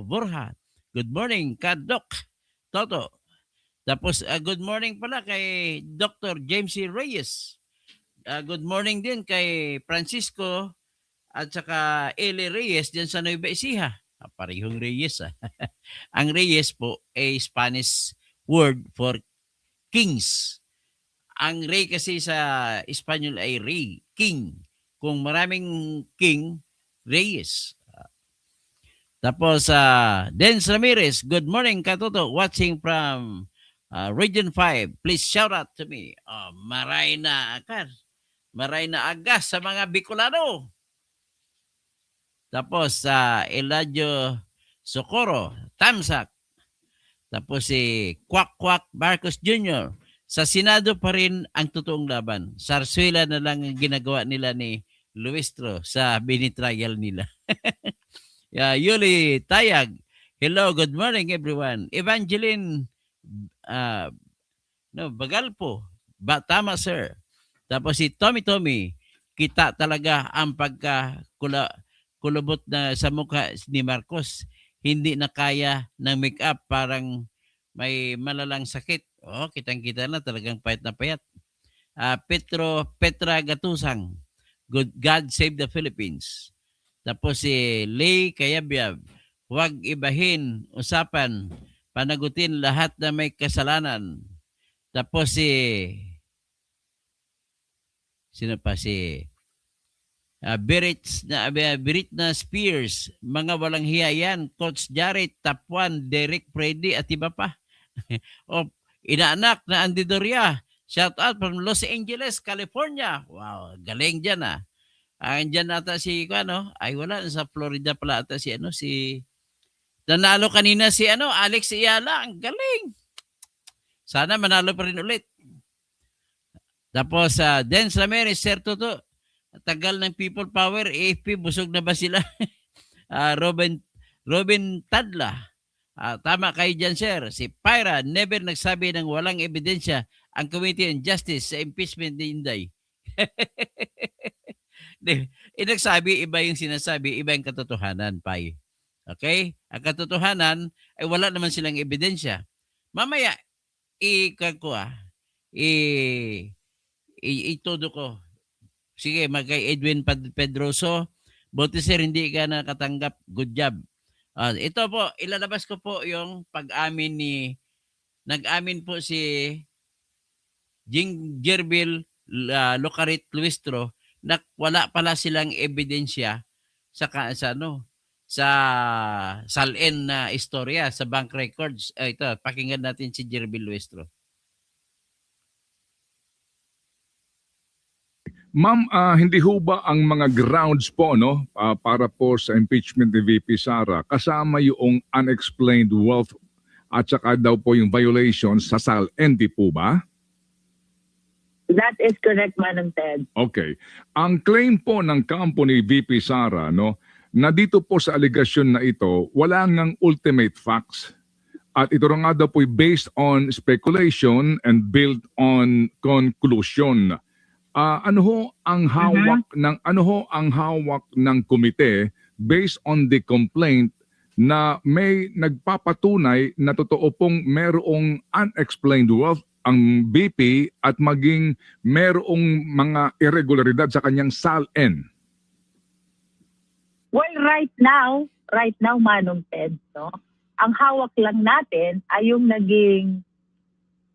Borja. Good morning, Kadok Toto. Tapos good morning pala kay Dr. James C. Reyes. Good morning din kay Francisco at saka Eli Reyes dyan sa Nueva Ecija. Parehong Reyes. Ang Reyes po ay Spanish word for kings. Ang rey kasi sa Espanyol ay rey, king. Kung maraming king, Reyes. Tapos, Denz Ramirez, good morning, Katoto. Watching from Region 5. Please shout out to me. Maray na agas sa mga Bicolano. Tapos, Eladio Socorro, Tamsak. Tapos si Kwak Marcos Jr. Sa Senado pa rin ang totoong laban. Sarsuela na lang ang ginagawa nila ni Luistro sa binitrial nila. Yuli Tayag. Hello, good morning everyone. Evangeline Bagalpo. Tama sir. Tapos si Tommy. Kita talaga ang pagkakulubot na sa mukha ni Marcos. Hindi na kaya ng make-up, parang may malalang sakit. Kitang-kita na talagang payat na payat. Petra Gatusang. God save the Philippines. Tapos si Lay Kayabyab. Huwag ibahin, usapan, panagutin lahat na may kasalanan. Tapos sino pa si Britna Spears, mga walang hiya yan, Coach Jared, Tapuan, Derek Freddy at iba pa. Inaanak na Andy Doria, shout out from Los Angeles, California. Wow, galing dyan Andyan ata si ay wala, sa Florida pala ata si nanalo kanina si Alex Iyala, ang galing. Sana manalo pa rin ulit. Tapos Denz Ramirez, Sir Toto, tagal ng people power, AFP, busog na ba sila? Robin Tadla. Tama kayo dyan, sir. Si Pyra, never nagsabi ng walang ebidensya ang Committee on Justice sa impeachment ni Inday. Nagsabi, iba yung sinasabi, iba yung katotohanan, Pai. Okay? Ang katotohanan ay wala naman silang ebidensya. Mamaya, itudo ko. Sige, kay Edwin Pedroso. Buti sir, hindi ka nakatanggap. Good job. Ito po, ilalabas ko po yung pag-amin nag-amin po si Gerbil Locarit Luistro na wala pala silang ebidensya sa salin na istorya sa bank records. Ito, pakinggan natin si Gerbil Luistro. Ma'am, hindi ho ba ang mga grounds po para po sa impeachment ni VP Sara kasama yung unexplained wealth at saka daw po yung violations sa SAL-N, di po ba? That is correct, Manong Ted. Okay. Ang claim po ng kampo ni VP Sara, no, na dito po sa aligasyon na ito, wala ngang ultimate facts. At ito rin nga daw po based on speculation and built on conclusion. Ano ho ang hawak ng komite based on the complaint na may nagpapatunay na totoo pong merong unexplained wealth ang BP at maging merong mga irregularidad sa kanyang SAL-N? Well, right now, Manong Ted, no, ang hawak lang natin ay yung naging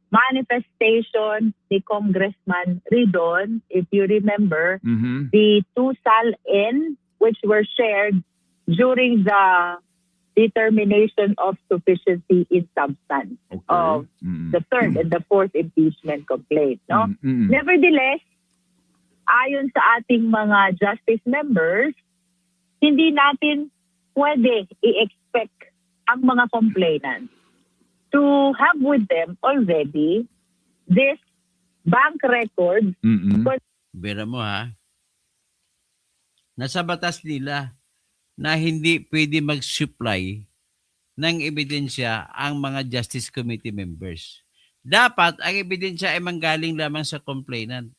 manifestation ni Congressman Ridon, if you remember, the two SAL-N which were shared during the determination of sufficiency in substance of the third and the fourth impeachment complaint. No? Nevertheless, ayon sa ating mga justice members, hindi natin pwede i-expect ang mga complainants to have with them already this bank records. Bira mo ha. Nasa batas nila na hindi pwede mag-supply ng ebidensya ang mga Justice Committee members. Dapat ang ebidensya ay manggaling lamang sa complainant.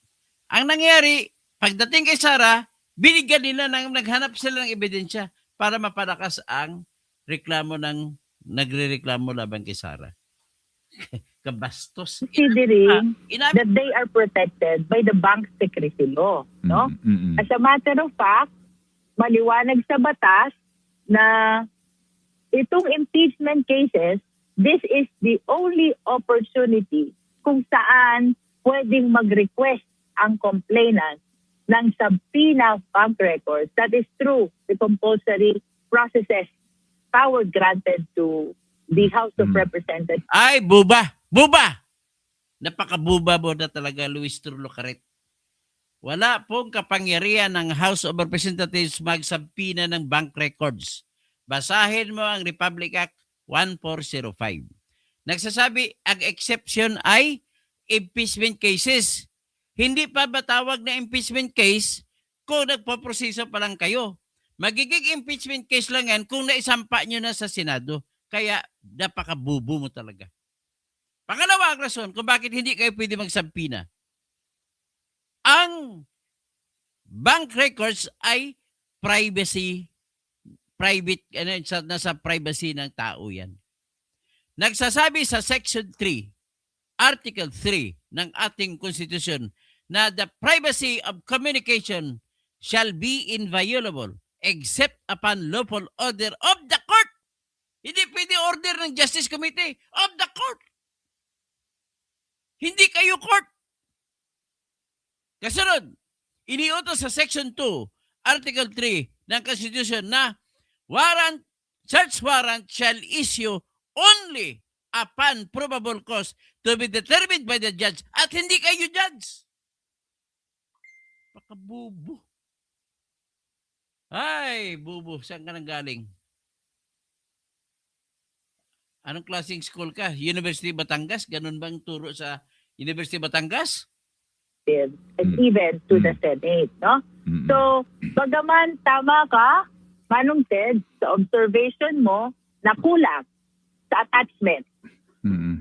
Ang nangyari, pagdating kay Sara, binigyan nila naghanap sila ng ebidensya para mapalakas ang reklamo ng nagrereklamo laban kay Sara. Kabastos. Considering that they are protected by the bank secrecy law. No? As a matter of fact, maliwanag sa batas na itong impeachment cases, this is the only opportunity kung saan pwedeng mag-request ang complainant ng subpoena bank records. That is through the compulsory processes power granted to the House of Representatives. Ay, buba! Buba! Napakabuba mo na talaga, Luis Turlocaret. Wala pong kapangyarihan ng House of Representatives magsabpina ng bank records. Basahin mo ang Republic Act 1405. Nagsasabi, ang exception ay impeachment cases. Hindi pa ba tawag na impeachment case kung nagpaproseso pa lang kayo? Magiging impeachment case lang yan kung naisampa nyo na sa Senado. Kaya napakabubo mo talaga. Pangalawa ang rason kung bakit hindi kayo pwede magsampina. Ang bank records ay nasa privacy ng tao yan. Nagsasabi sa Section 3, Article 3 ng ating Constitution na the privacy of communication shall be inviolable except upon lawful order of the court. Hindi pwede order ng Justice Committee of the court. Hindi kayo court. Kasunod, iniutos sa Section 2, Article 3 ng Constitution na search warrant shall issue only upon probable cause to be determined by the judge at hindi kayo judge. Pakabubo. Ay, bubo, saan ka nang galing? Anong klaseng school ka? University Batangas? Ganun bang turo sa University Batangas? And even to the Senate, no? So, bagaman tama ka, Manong Ted, sa observation mo na kulang sa attachment.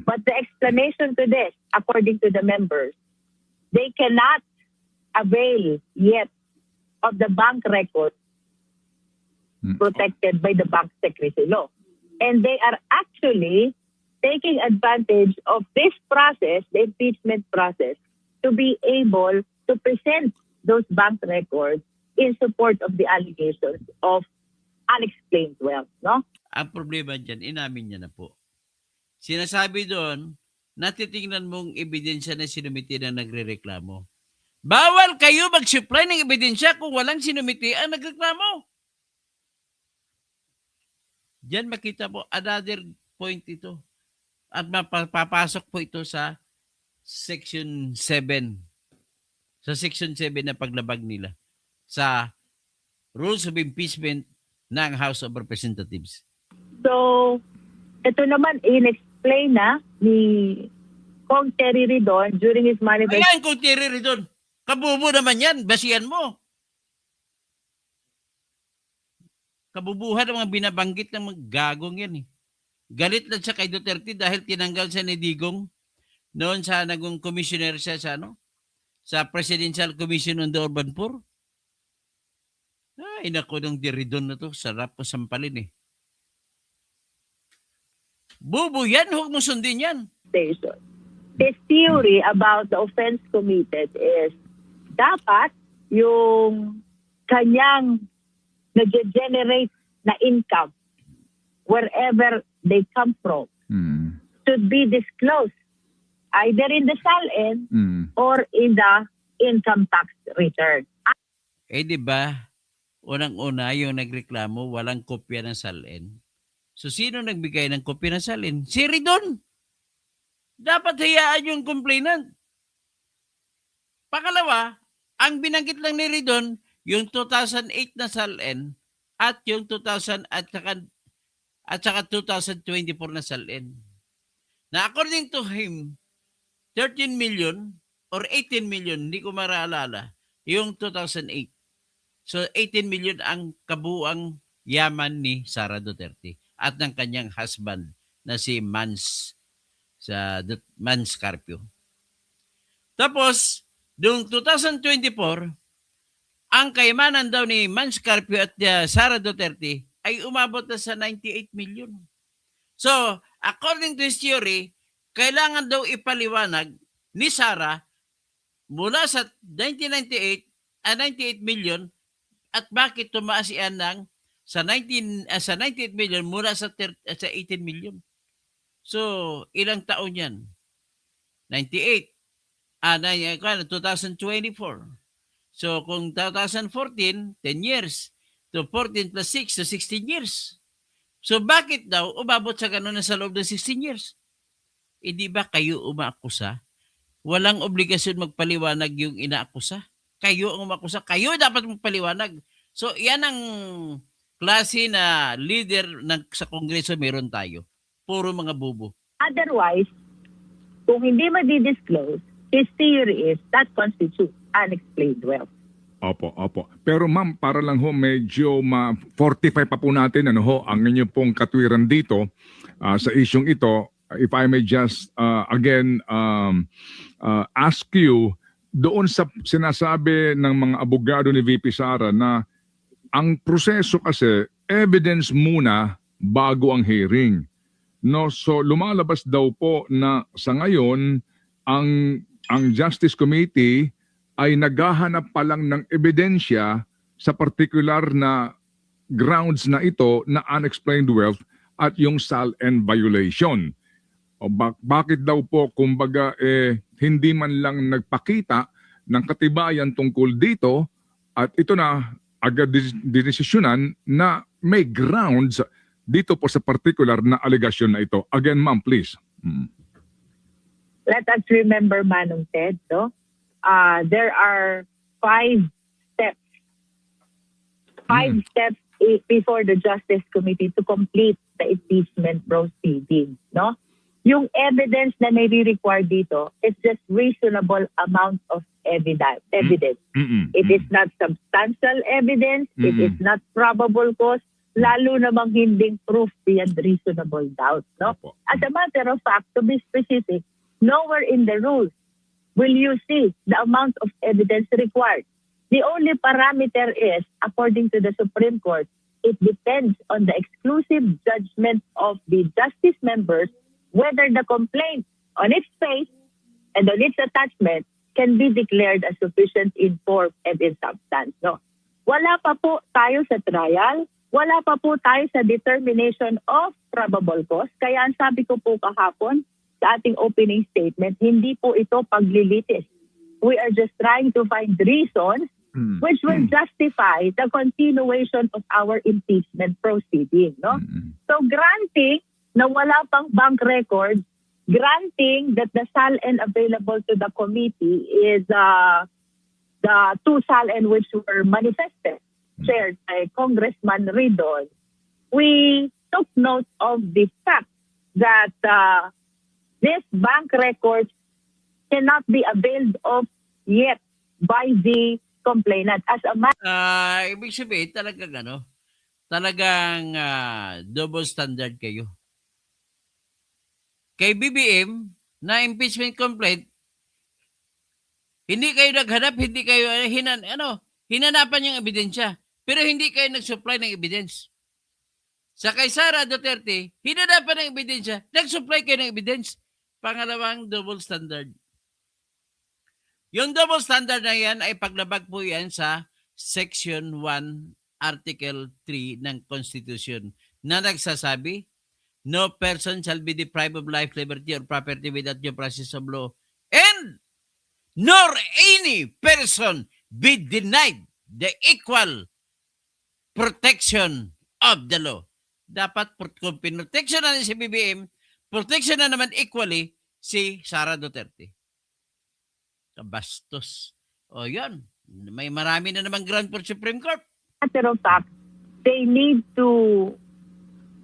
But the explanation to this, according to the members, they cannot avail yet of the bank record protected by the bank secrecy law. And they are actually taking advantage of this process, the impeachment process, to be able to present those bank records in support of the allegations of unexplained wealth. No? Ang problema dyan, inamin niya na po. Sinasabi doon, natitingnan mong ebidensya na sinumiti na nagrereklamo. Bawal kayo mag-supply ng ebidensya kung walang sinumiti ang nagreklamo. Diyan makita po, another point ito. At mapapasok po ito sa Section 7. Sa Section 7 na paglabag nila sa Rules of Impeachment ng House of Representatives. So, ito naman, na-explain na ni Kong Terry Ridon during his manifesto. Ayan kung tiriri doon. Kabubo naman yan. Basihan mo. Kabubuhan ng mga binabanggit ng mga gagong yan eh. Galit lang siya kay Duterte dahil tinanggal siya ni Digong noon sa naging commissioner siya sa sa Presidential Commission on the Urban Poor. Ay, naku, ng Diridon na to. Sarap po sampalin eh. Bubo yan. Huwag mo sundin yan. Station. His theory about the offense committed is dapat yung kanyang nag-generate na income wherever they come from should be disclosed either in the SALN or in the income tax return. Eh, di ba? Unang-una, yung nagreklamo, walang kopya ng SALN. So, sino nagbigay ng kopya ng SALN? Si Ridon. Dapat hayaan yung complainant. Pangalawa, ang binanggit lang ni Ridon, yung 2008 na SALN at yung 2000 at saka 2024 na SALN. Na according to him, 13 million or 18 million, hindi ko maraalala, yung 2008. So 18 million ang kabuang yaman ni Sara Duterte at ng kanyang husband na si Mans Carpio. Tapos, noong 2024, ang kayamanan daw ni Mans Carpio at Sara Duterte ay umabot na sa 98 million. So, according to his theory, kailangan daw ipaliwanag ni Sara mula sa 98 million at bakit tumaas iyan ng sa 98 million mula sa 18 million. So, ilang taon yan? 98. 2024. So, kung 2014, 10 years. So, 14 plus 6, so 16 years. So, bakit daw umabot sa ganun na sa loob ng 16 years? Eh, di ba kayo umaakusa? Walang obligasyon magpaliwanag yung inaakusa. Kayo ang umakusa. Kayo dapat magpaliwanag. So, yan ang klase na leader sa Kongreso meron tayo. Puro mga bubo. Otherwise, kung hindi ma-disclose, his theory is that constitutes unexplained wealth. Opo. Pero ma'am, para lang ho medyo ma-fortify pa po natin ang inyong pong katwiran dito sa isyong ito. If I may just again ask you, doon sa sinasabi ng mga abogado ni VP Sara na ang proseso kasi evidence muna bago ang hearing. No, so lumalabas daw po na sa ngayon ang Justice Committee ay naghahanap pa lang ng ebidensya sa particular na grounds na ito na unexplained wealth at yung SALN violation. O bakit daw po kumbaga hindi man lang nagpakita ng katibayan tungkol dito at ito na agad dinesisyonan na may grounds dito po sa particular na allegation na ito. Again, ma'am, please. Let us remember, Manong Ted, no? There are 5 steps. 5 steps before the Justice Committee to complete the impeachment proceeding, no? Yung evidence na may require dito is just reasonable amount of evidence. It is not substantial evidence. It is not probable cause. Lalo namang hinding proof beyond reasonable doubt. No? As a matter of fact, to be specific, nowhere in the rules will you see the amount of evidence required. The only parameter is, according to the Supreme Court, it depends on the exclusive judgment of the justice members whether the complaint on its face and on its attachment can be declared as sufficient in form and in substance. No? Wala pa po tayo sa trial. Wala pa po tayo sa determination of probable cause. Kaya ang sabi ko po kahapon sa ating opening statement, hindi po ito paglilitis. We are just trying to find reasons which will justify the continuation of our impeachment proceeding. No? So granting na wala pang bank records, granting that the SALN available to the committee is the 2 SALN which were manifested, shared by Congressman Ridon, we took note of the fact that this bank records cannot be availed of yet by the complainant. As a matter Ibig sabihin, talagang double standard kayo. Kay BBM, na impeachment complaint, hindi kayo naghanap, hindi kayo hinanapan yung ebidensya. Pero hindi kayo nag-supply ng evidence. Sa kay Sara Duterte, hinanapan ng ebidensya, nag-supply kayo ng evidence. Pangalawang double standard. Yung double standard na yan ay paglabag po yan sa Section 1, Article 3 ng Constitution na nagsasabi, no person shall be deprived of life, liberty, or property without due process of law, and nor any person be denied the equal protection of the law. Dapat kung pinoteksyon na si BBM, protection na naman equally si Sara Duterte. Kabastos. O yan, may marami na naman ground for Supreme Court. of fact, they need to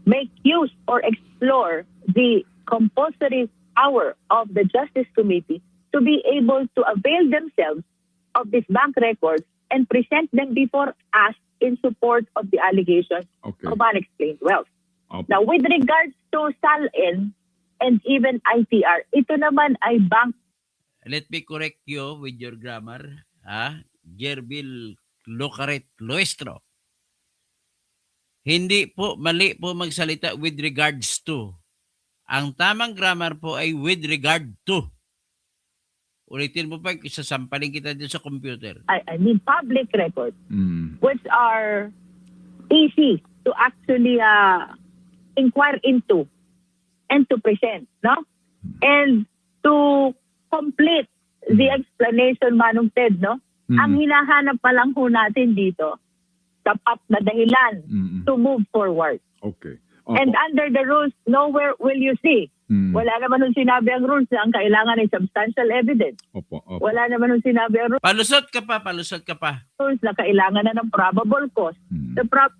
make use or explore the compulsory power of the Justice Committee to be able to avail themselves of these bank records and present them before us in support of the allegations of unexplained wealth. Now, with regards to SALN and even ITR, ito naman ay bank. Let me correct you with your grammar. Gerbil Locaret Loestro. Hindi po, mali po magsalita with regards to. Ang tamang grammar po ay with regard to. Ulitin mo pa, isasampalin kita din sa computer. I mean public records, which are easy to actually inquire into and to present, no? And to complete the explanation, Manong Ted, no? Ang hinahanap pa lang ho natin dito, tapat na dahilan to move forward. Okay. And under the rules, nowhere will you see. Wala naman nung sinabi ang rules na ang kailangan ay substantial evidence. Wala naman nung sinabi ang Palusot ka pa. rules na kailangan na ng probable cause. The probable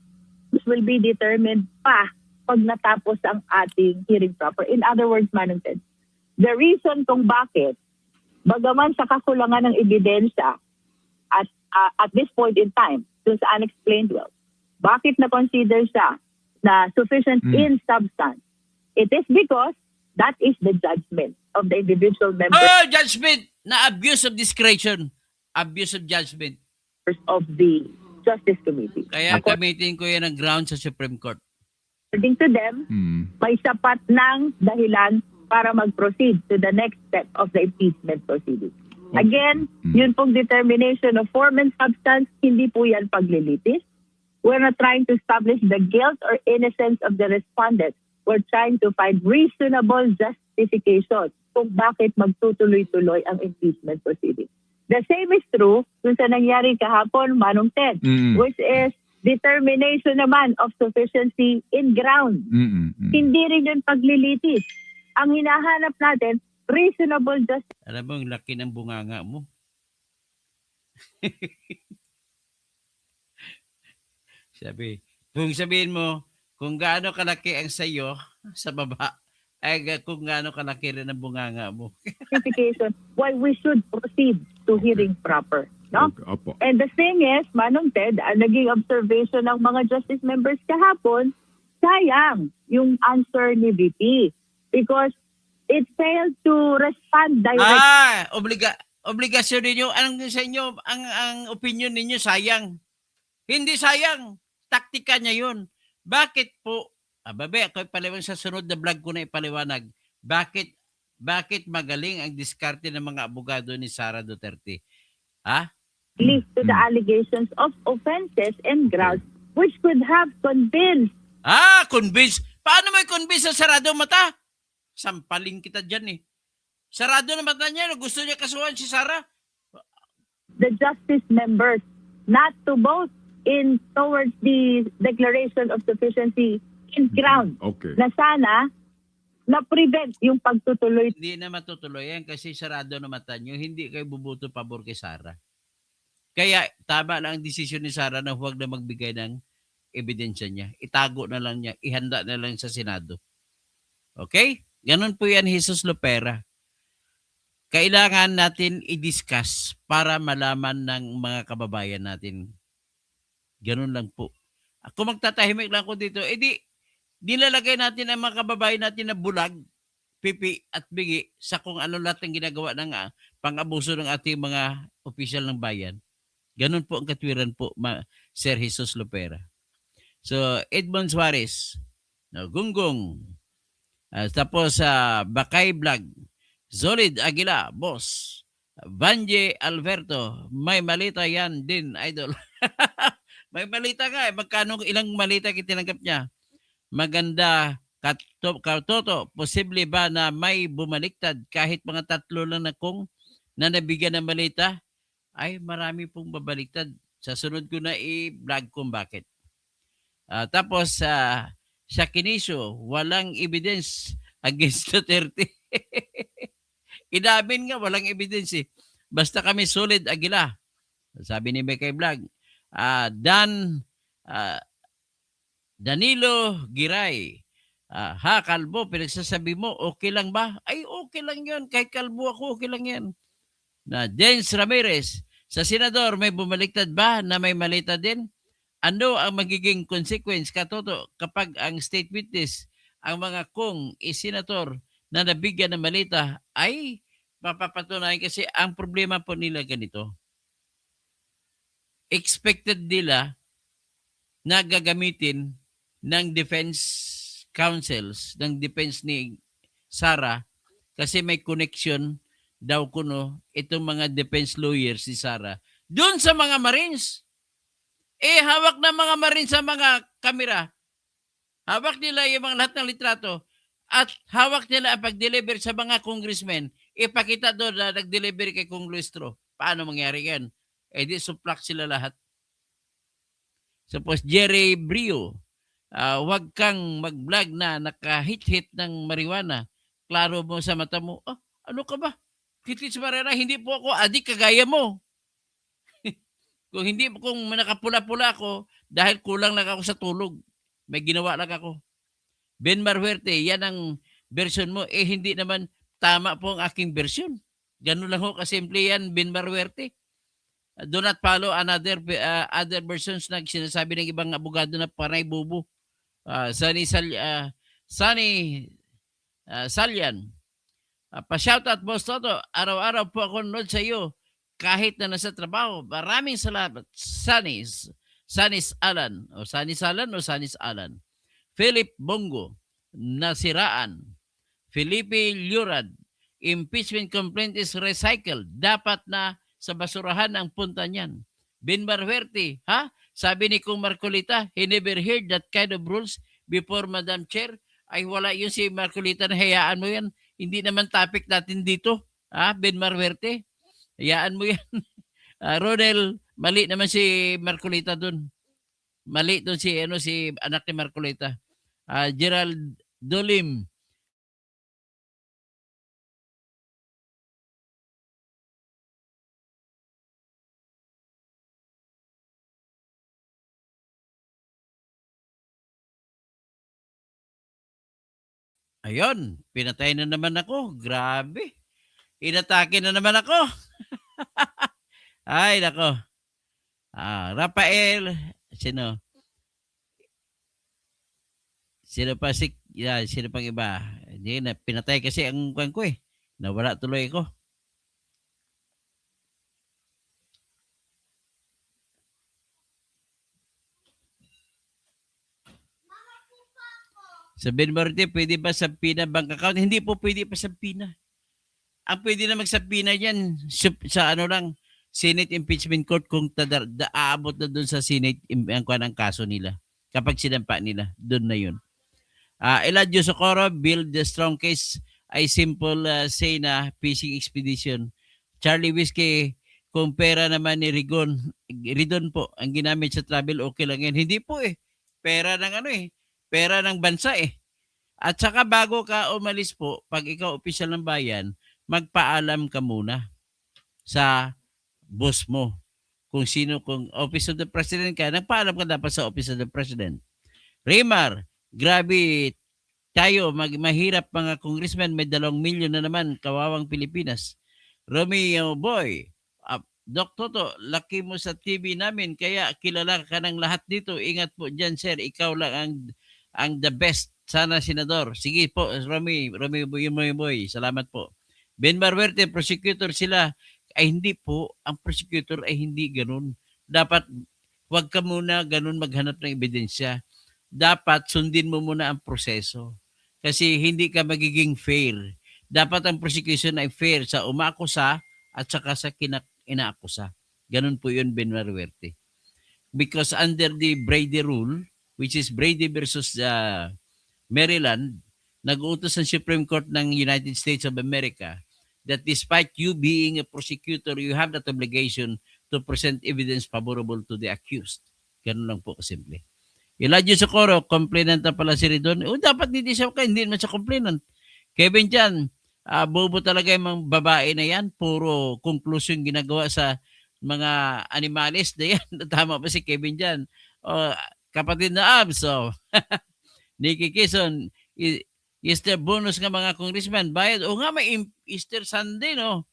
cause will be determined pa pag natapos ang ating hearing proper. In other words, Manong Ted, the reason kung bakit, bagaman sa kakulangan ng ebidensya at this point in time, dun sa unexplained wealth, bakit na-consider siya na sufficient in substance? It is because that is the judgment of the individual members Judgment na abuse of discretion. Abuse of judgment. of the Justice Committee. Kaya gamitin ko yan ang ground sa Supreme Court. According to them, may sapat ng dahilan para mag-proceed to the next step of the impeachment proceeding. Again, yun pong determination of form and substance, hindi po yan paglilitis. We're not trying to establish the guilt or innocence of the respondent. We're trying to find reasonable justification kung bakit magtutuloy-tuloy ang impeachment proceeding. The same is true kung sa nangyari kahapon, Manong Ted, which is determination naman of sufficiency in ground. Hindi rin yung paglilitis. Ang hinahanap natin, reasonable justice. Alam mo, ang laki ng bunganga mo. Kung sabihin mo, kung gaano kalaki ang sayo sa baba, ay kung gaano kalaki rin ang bunganga mo. Justification why we should proceed to hearing proper. No? And the thing is, Manong Ted, ang naging observation ng mga justice members kahapon, sayang yung answer ni VP because it failed to respond directly. Obligasyon ninyo, sa inyo, ang opinion ninyo sayang. Hindi sayang. Taktika niya yun. Bakit po, ako ipaliwanag sa sunod na vlog ko na ipaliwanag, bakit magaling ang diskarte ng mga abogado ni Sara Duterte? Lead to the allegations of offenses and grounds which could have convinced. Convince? Paano may convince sa sarado mata? Sampaling kita dyan eh. Sarado na mata niya, gusto niya kasuhan si Sara. The justice members not to vote in towards the declaration of sufficiency in ground. Na sana na-prevent yung pagtutuloy. Hindi na matutuloy yan kasi sarado na mata niyo. Hindi kayo bubuto pabor kay Sara. Kaya tama lang ang desisyon ni Sara na huwag na magbigay ng ebidensya niya. Itago na lang niya. Ihanda na lang sa Senado. Okay? Ganun po yan, Jesus Lopera. Kailangan natin i-discuss para malaman ng mga kababayan natin. Ganun lang po. Kung magtatahimik lang ako dito, edi nilalagay natin ang mga kababayan natin na bulag, pipi at bigi sa kung ano lahat ng ginagawa ng pang-abuso ng ating mga opisyal ng bayan. Ganun po ang katwiran po, Sir Jesus Lopera. So, Edmond Suarez, no, Gunggong, tapos Bakay Vlog, Zolid Aguila, boss. Vanje Alberto, may malita yan din, idol. May malita nga eh. Magkano ilang malita kitinanggap niya? Maganda, Katoto, posible ba na may bumaliktad kahit mga 3 lang na kung na nabigyan ng malita? Ay, marami pong babaliktad. Sa sunod ko na i-vlog kung bakit. Tapos, sa Kinisyo, walang evidence against Duterte. Inamin nga, walang evidence eh. Basta kami solid, Aguila. Sabi ni Bekay Vlog. Danilo Giray. Kalbo, pinagsasabi mo, okay lang ba? Ay, okay lang yun. Kahit kalbo ako, okay lang yan. James Ramirez. Sa senador, may bumaliktad ba na may malita din? Ano ang magiging consequence, Katoto, kapag ang state witness, ang mga kung senator na nabigyan ng malita ay mapapatunayan kasi ang problema po nila ganito. Expected nila na gagamitin ng defense counsels, ng defense ni Sara kasi may connection daw kuno itong mga defense lawyers si Sara doon sa mga Marines. Hawak na mga Marines sa mga kamera. Hawak nila yung mga lahat ng litrato at hawak nila ang pag-deliver sa mga congressmen. Ipakita doon na nag-deliver kay Kung Luistro. Paano mangyari yan? Di suplak sila lahat. Suppose Jerry Brio, wag kang mag-vlog na nakahit-hit ng marijuana. Klaro mo sa mata mo, ano ka ba? Hit-hit sa marijuana, hindi po ako adik kagaya mo. Kung nakapula-pula ako, dahil kulang lang ako sa tulog. May ginawa lang ako. Ben Marhuerte, yan ang version mo. Hindi naman tama po ang aking version. Ganun lang ho kasimple yan, Ben Marhuerte. Do not follow other versions na sinasabi ng ibang abogado na panay bubo. Salyan. Pa-shoutout, Boss Toto. Araw-araw po ako nanood sa iyo kahit na nasa trabaho. Maraming salamat. Sanis Alan. O Sanis Alan. Philip Bongo. Nasiraan. Felipe Lurad. Impeachment complaint is recycled. Dapat na sa basurahan ang punta niyan. Ben Marhuerte, sabi ni Kung Marcolita, he never heard that kind of rules before, Madam Chair. Ay wala yun si Marcolita na hayaan mo yan. Hindi naman topic natin dito. Ben Marhuerte, hayaan mo yan. Rodel, mali naman si Marcolita dun. Mali dun si anak ni Marcolita. Gerald Dolim, ayun, pinatay na naman ako. Grabe. Inatake na naman ako. Ay, nako. Rafael, sino? Sino pa sino pang iba? Hindi na pinatay kasi ang kuwan ko eh. Nawala tuloy ako. Sabihin mo rin, pwede ba sa PINA bank account? Hindi po pwede pa sa PINA. Ang pwede na magsapina yan sa Senate Impeachment Court kung aabot na doon sa Senate ang kaso nila. Kapag sinampa nila, doon na yun. Eladio Socorro, build the strong case ay simple say na fishing expedition. Charlie Whiskey, kung pera naman ni Ridon po, ang ginamit sa travel, okay lang yan. Hindi po eh. Pera ng pera ng bansa eh. At saka bago ka umalis po, pag ikaw opisyal ng bayan, magpaalam ka muna sa boss mo. Kung Office of the President ka, nagpaalam ka dapat sa Office of the President. Raymar, grabe tayo, mahirap mga congressman, may 2 milyon na naman, kawawang Pilipinas. Romeo Boy, Doc Toto, laki mo sa TV namin, kaya kilala ka ng lahat dito. Ingat po dyan, sir. Ikaw lang ang the best. Sana, Senador. Sige po, Romeo Boy. Salamat po. Ben Barberte, prosecutor sila. Ay hindi po, ang prosecutor ay hindi ganun. Dapat, wag ka muna ganun maghanap ng ebidensya. Dapat sundin mo muna ang proseso. Kasi hindi ka magiging fair. Dapat ang prosecution ay fair sa umaakusa at saka sa inaakusa. Ganun po yun, Ben Barberte. Because under the Brady rule, which is Brady versus Maryland, nag-uutos ang Supreme Court ng United States of America that despite you being a prosecutor, you have that obligation to present evidence favorable to the accused. Ganun lang po kasimple. Elijah Socorro, complainant na pala si Ridon. Dapat hindi naman siya complainant. Kevin Chan, bobo talaga yung mga babae na yan. Puro conclusion ginagawa sa mga animalist na yan. Tama pa si Kevin Chan. Kapatid na Abs. Nikki Kison, Easter bonus nga mga congressman. Bayad. Nga, may Easter Sunday, no?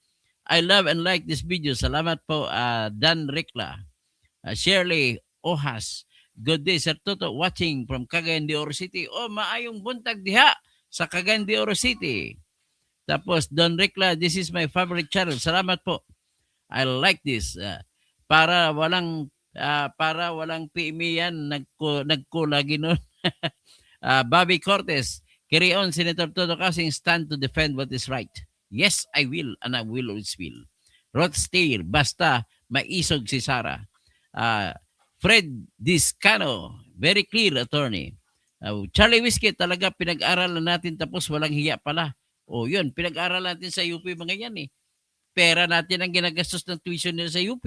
I love and like this video. Salamat po, Dan Ricla. Shirley Ohas. Good day, Sir Toto. Watching from Cagayan de Oro City. Maayong buntag diha sa Cagayan de Oro City. Tapos, Don Ricla, this is my favorite channel. Salamat po. I like this. Para walang PME yan, nagkulagi nun. Bobby Cortez, carry on, Senator Toto Kasing, stand to defend what is right. Yes, I will, and I will always will. Rod Steer, basta maisog si Sara. Fred Discano, very clear, attorney. Charlie Whiskey, talaga pinag-aralan natin tapos walang hiya pala. Yun, pinag-aralan natin sa UP mga yan eh. Pera natin ang ginagastos ng tuition nila sa UP.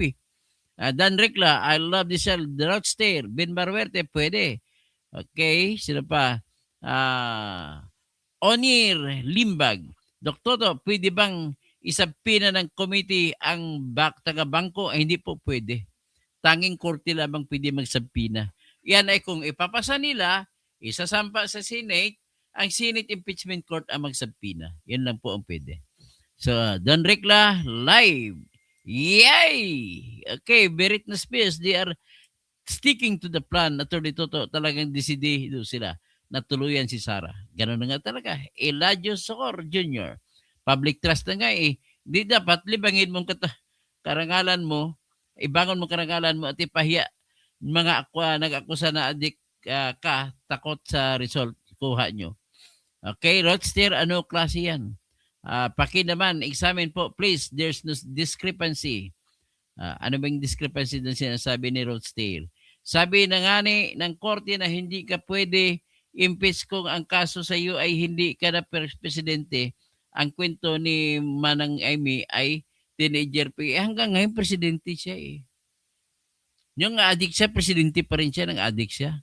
Dan Ricla, I love this cell. The Rod Steer, Ben Barberte, pwede. Okay, sino pa? Onir Limbag. Dr. Toto, pwede bang isabpina ng committee ang taga-bangko? Hindi po pwede. Tanging korte lamang pwede magsabpina. Yan ay kung ipapasa nila, isasampa sa Senate, ang Senate Impeachment Court ang magsabpina. Yan lang po ang pwede. So, Don Ricla, live. Yay! Okay, Berit Spears, they are sticking to the plan. Attorney Toto, talagang decidido sila na tuluyan si Sara. Ganun na nga talaga. Elijah Socorro Jr. Public trust na nga eh. Di dapat libangin mong karangalan mo, ibangon mo karangalan mo at ipahiya mga nag-akusa na adik ka, takot sa result, kuha nyo. Okay, Rodster, ano klase yan? Paki naman, examine po, please. There's no discrepancy. Ano bang discrepancy na sinasabi ni Rodster? Sabi na nga ng korte na hindi ka pwede impeach kung ang kaso sa iyo ay hindi ka na presidente. Ang kwento ni Manang Amy ay teenager pa. Hanggang ngayon, presidente siya eh. Yung addict siya, presidente pa rin siya, ng addict siya.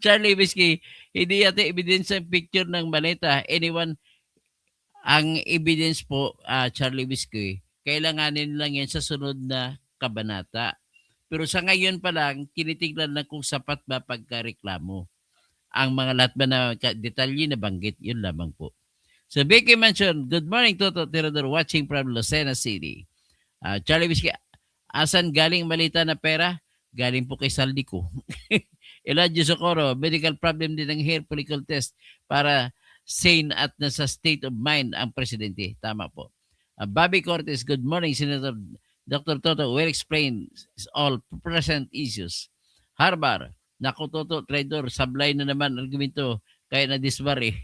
Charlie Whiskey, hindi yata evidence ang picture ng maleta. Anyone, ang evidence po, Charlie Whiskey, kailanganin lang yan sa sunod na kabanata. Pero sa ngayon pa lang, kinitignan na kung sapat ba pagkareklamo. Ang mga lahat ba na detalye na banggit, yun lamang po. So, Vicky Mansion, good morning, Toto Tirador, watching from Lucena City. Charlie Whiskey, asan galing malita na pera? Galing po kay saldi ko. Elijah Socorro, medical problem din ng hair follicle test para sane at nasa state of mind ang presidente. Tama po. Bobby Cortez, good morning, Senator Dr. Toto, well explained all present issues. Harbar, naku Toto, trader, sablay na naman argumento kaya na disbari.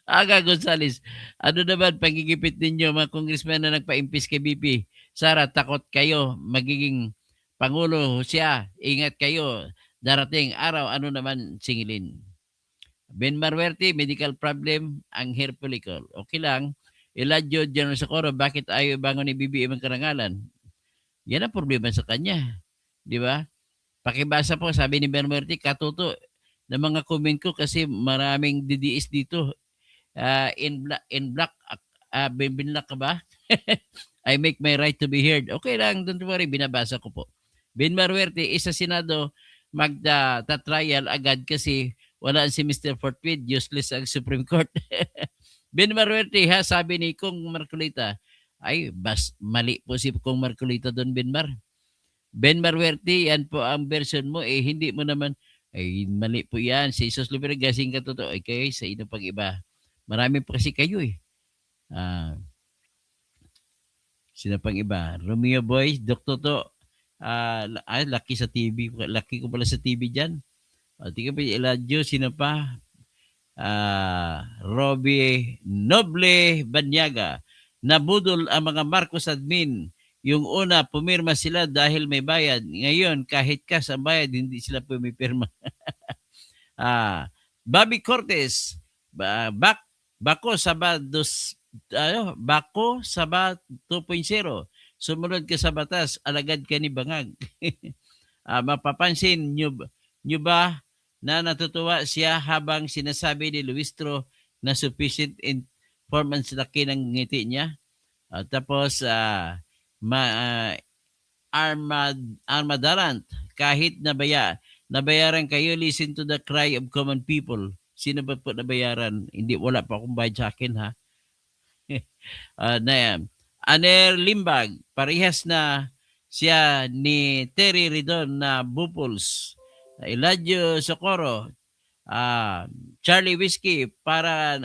Aga Gonzales, ano naman pagigipit ninyo mga congressman na nagpa-impeach kay BP? Sara, takot kayo, magiging Pangulo siya, ingat kayo, darating araw, ano naman singilin. Ben Barberte, medical problem, ang hair follicle. Okay lang. Elijah General Socorro, bakit ayaw bangon ni BBM ang karangalan? Yan ang problema sa kanya. Di ba? Pakibasa po, sabi ni Ben Barberte, katuto ng mga comment ko kasi maraming DDS dito. In black, binlock ka ba? I make my right to be heard. Okay lang, don't worry, binabasa ko po. Ben Barberte, isa Senado, magta-trial agad kasi wala si Mr. Fortwith, useless ang Supreme Court. Ben Marwerte ha, sabi ni Kong Marcolita. Ay, mali po si Kong Marcolita doon, Benmar. Ben Marwerte, yan po ang version mo. Eh, hindi mo naman, ay, mali po yan. Si Jesus Lumira, gasing ka totoo. Ay, kayo, sa ino pag iba. Marami po kasi kayo eh. Sino pang iba? Romeo Boys, Dr. To. Laki sa TV. Laki ko pala sa TV dyan. Tingnan pa yung Eladio. Sino pa? Robbie Noble Banyaga. Nabudol ang mga Marcos admin. Yung una, pumirma sila dahil may bayad. Ngayon, kahit cash ang bayad, hindi sila pumipirma. Bobby Cortez, Bako Saba 2.0. Sumunod ka sa batas, alagad ka ni Bangag. Mapapansin nyo ba na natutuwa siya habang sinasabi ni Luistro na sufficient informants laki ng ngiti niya? Tapos, Armadarant, kahit nabayaran kayo, listen to the cry of common people. Sino ba po nabayaran? Hindi, wala pa akong bayad sa akin, ha? Aner Limbag, parehas na siya ni Terry Ridon na Bupols. Eladio Socorro, Charlie Whiskey, pera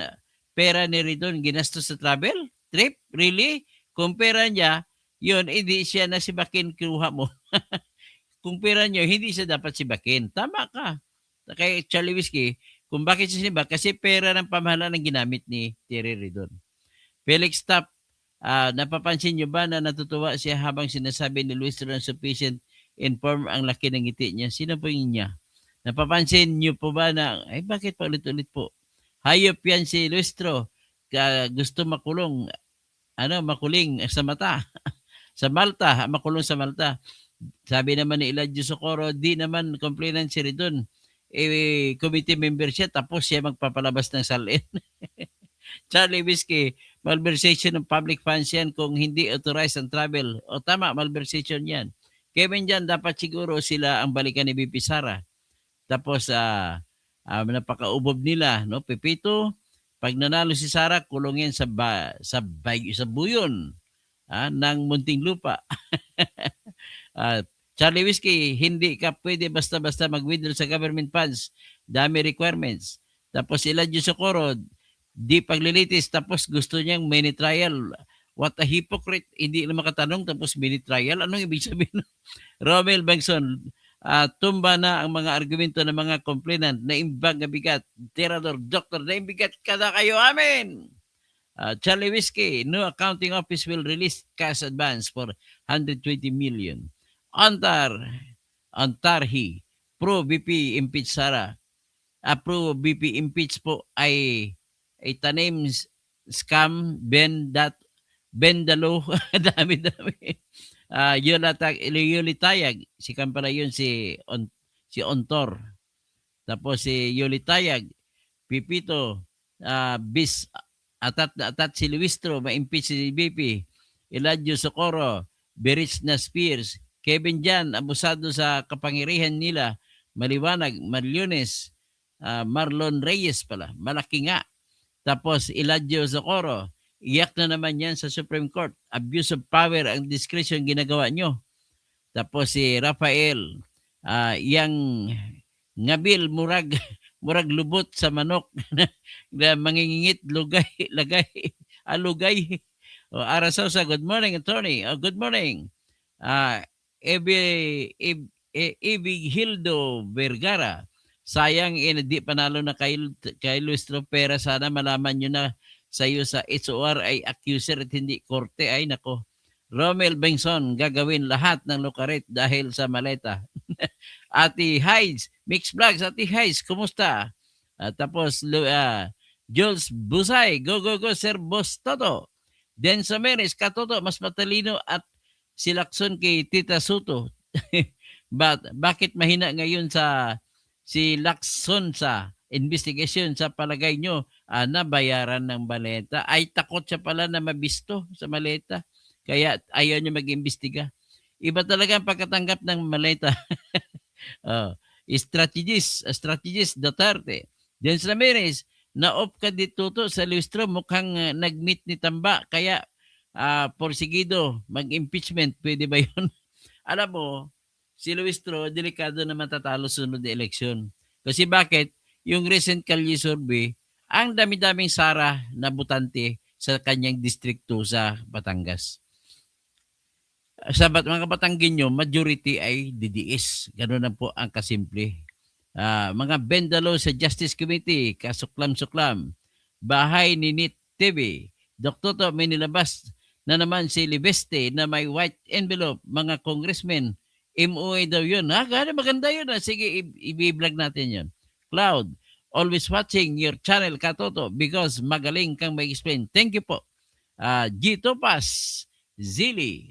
ni Ridon ginastos sa travel trip? Really? Kung pera niya, yun, hindi siya na sibakin kinuha mo. Kung pera niyo, hindi siya dapat sibakin. Tama ka. Kay Charlie Whiskey, kung bakit siya sinibak, kasi pera ng pamahalaan ang ginamit ni Terry Ridon. Felix Tapp, napapansin niyo ba na natutuwa siya habang sinasabi ni Luis na sufficient inform ang laki ng ngiti niya? Sino po yun niya? Napapansin niyo po ba na, ay bakit pa ulit-ulit po? Hayop yan si Luistro. Gusto makuling sa mata. Sa Malta, makulong sa Malta. Sabi naman ni Eladio Socorro, di naman complainant si Ridon. Committee member siya, tapos siya magpapalabas ng salin. Charlie Whiskey, malversation ng public funds yan kung hindi authorized ang travel. O tama, malversation yan. Kevin dyan, dapat siguro sila ang balikan ni BP Sara. Tapos, napakaubob nila, no? Pepito, pag nanalo si Sara, kulong yan sa buyon ng Muntinlupa. Charlie Whiskey, hindi ka pwede basta-basta mag-withdraw sa government funds. Dami requirements. Tapos Eladio Socorro, di paglilitis, tapos gusto niyang mini trial. What a hypocrite. Hindi na makatanong, tapos mini trial. Anong ibig sabihin? Romel Bengson, tumba na ang mga argumento ng mga complainant na imbag na bigat. Tirador, doktor, na imbigat ka na kayo amin. Charlie Whiskey, no accounting office will release cash advance for 120 million. Antarhi, pro-BP impeach Sara. Pro-BP impeach po ay tanim scam, bendalo, dami-dami. Yuli Tayag, si Kampala yun, si Ontor. Tapos si Yuli Tayag, Pipito, atat si Luistro, ma-impeach si BP. Eladio Socorro, Berich na Spears, Kevin Jan, abusado sa kapangyarihan nila, maliwanag, Marlones, Marlon Reyes pala, malaki nga. Tapos Eladio Socorro, iyak na naman yan sa Supreme Court. Abuse of power ang discretion ginagawa nyo. Tapos si Rafael, yang ngabil murag lubot sa manok na mangingingit lagay. Arasosa, good morning, attorney. Good morning. Hildo Vergara, sayang hindi panalo na kay Luistro Pera. Sana malaman nyo na sa iyo sa HOR ay accuser at hindi korte. Ay nako. Romel Bengson, gagawin lahat ng lukaret dahil sa maleta. Ati Hides, Mixed Vlogs, Ati Hides, kumusta? Tapos Jules Busay, go Sir Boss Toto. Den Sameres, Katoto, mas matalino at si Lacson kay Tita Soto. Bakit mahina ngayon si Lacson sa investigation? Sa palagay nyo, nabayaran ng maleta? Ay takot siya pala na mabisto sa maleta. Kaya ayaw niya mag-imbestiga. Iba talaga ang pagkatanggap ng maleta. strategist Duterte. Jens Ramirez, na-off ka dito sa Luistro, mukhang nag-meet ni Tamba, kaya porsigido, mag-impeachment, pwede ba yun? Alam mo, si Luistro, delikado na matatalo sunod na eleksyon. Kasi bakit? Yung recent Kalye survey, ang dami-daming Sara na butante sa kanyang distrikto sa Batangas. Sa mga Batanggenyo, majority ay DDS. Ganun na po ang kasimple. Mga bendalo sa Justice Committee, kasuklam-suklam. Bahay ni Nit TV. Dr. To, may nilabas na naman si Libeste na may white envelope. Mga congressmen, MOA daw yun. Maganda yun. Sige, i-vlog natin yun. Cloud, always watching your channel, Katoto, because magaling kang mag-explain. Thank you po. Gito Pas, Zili,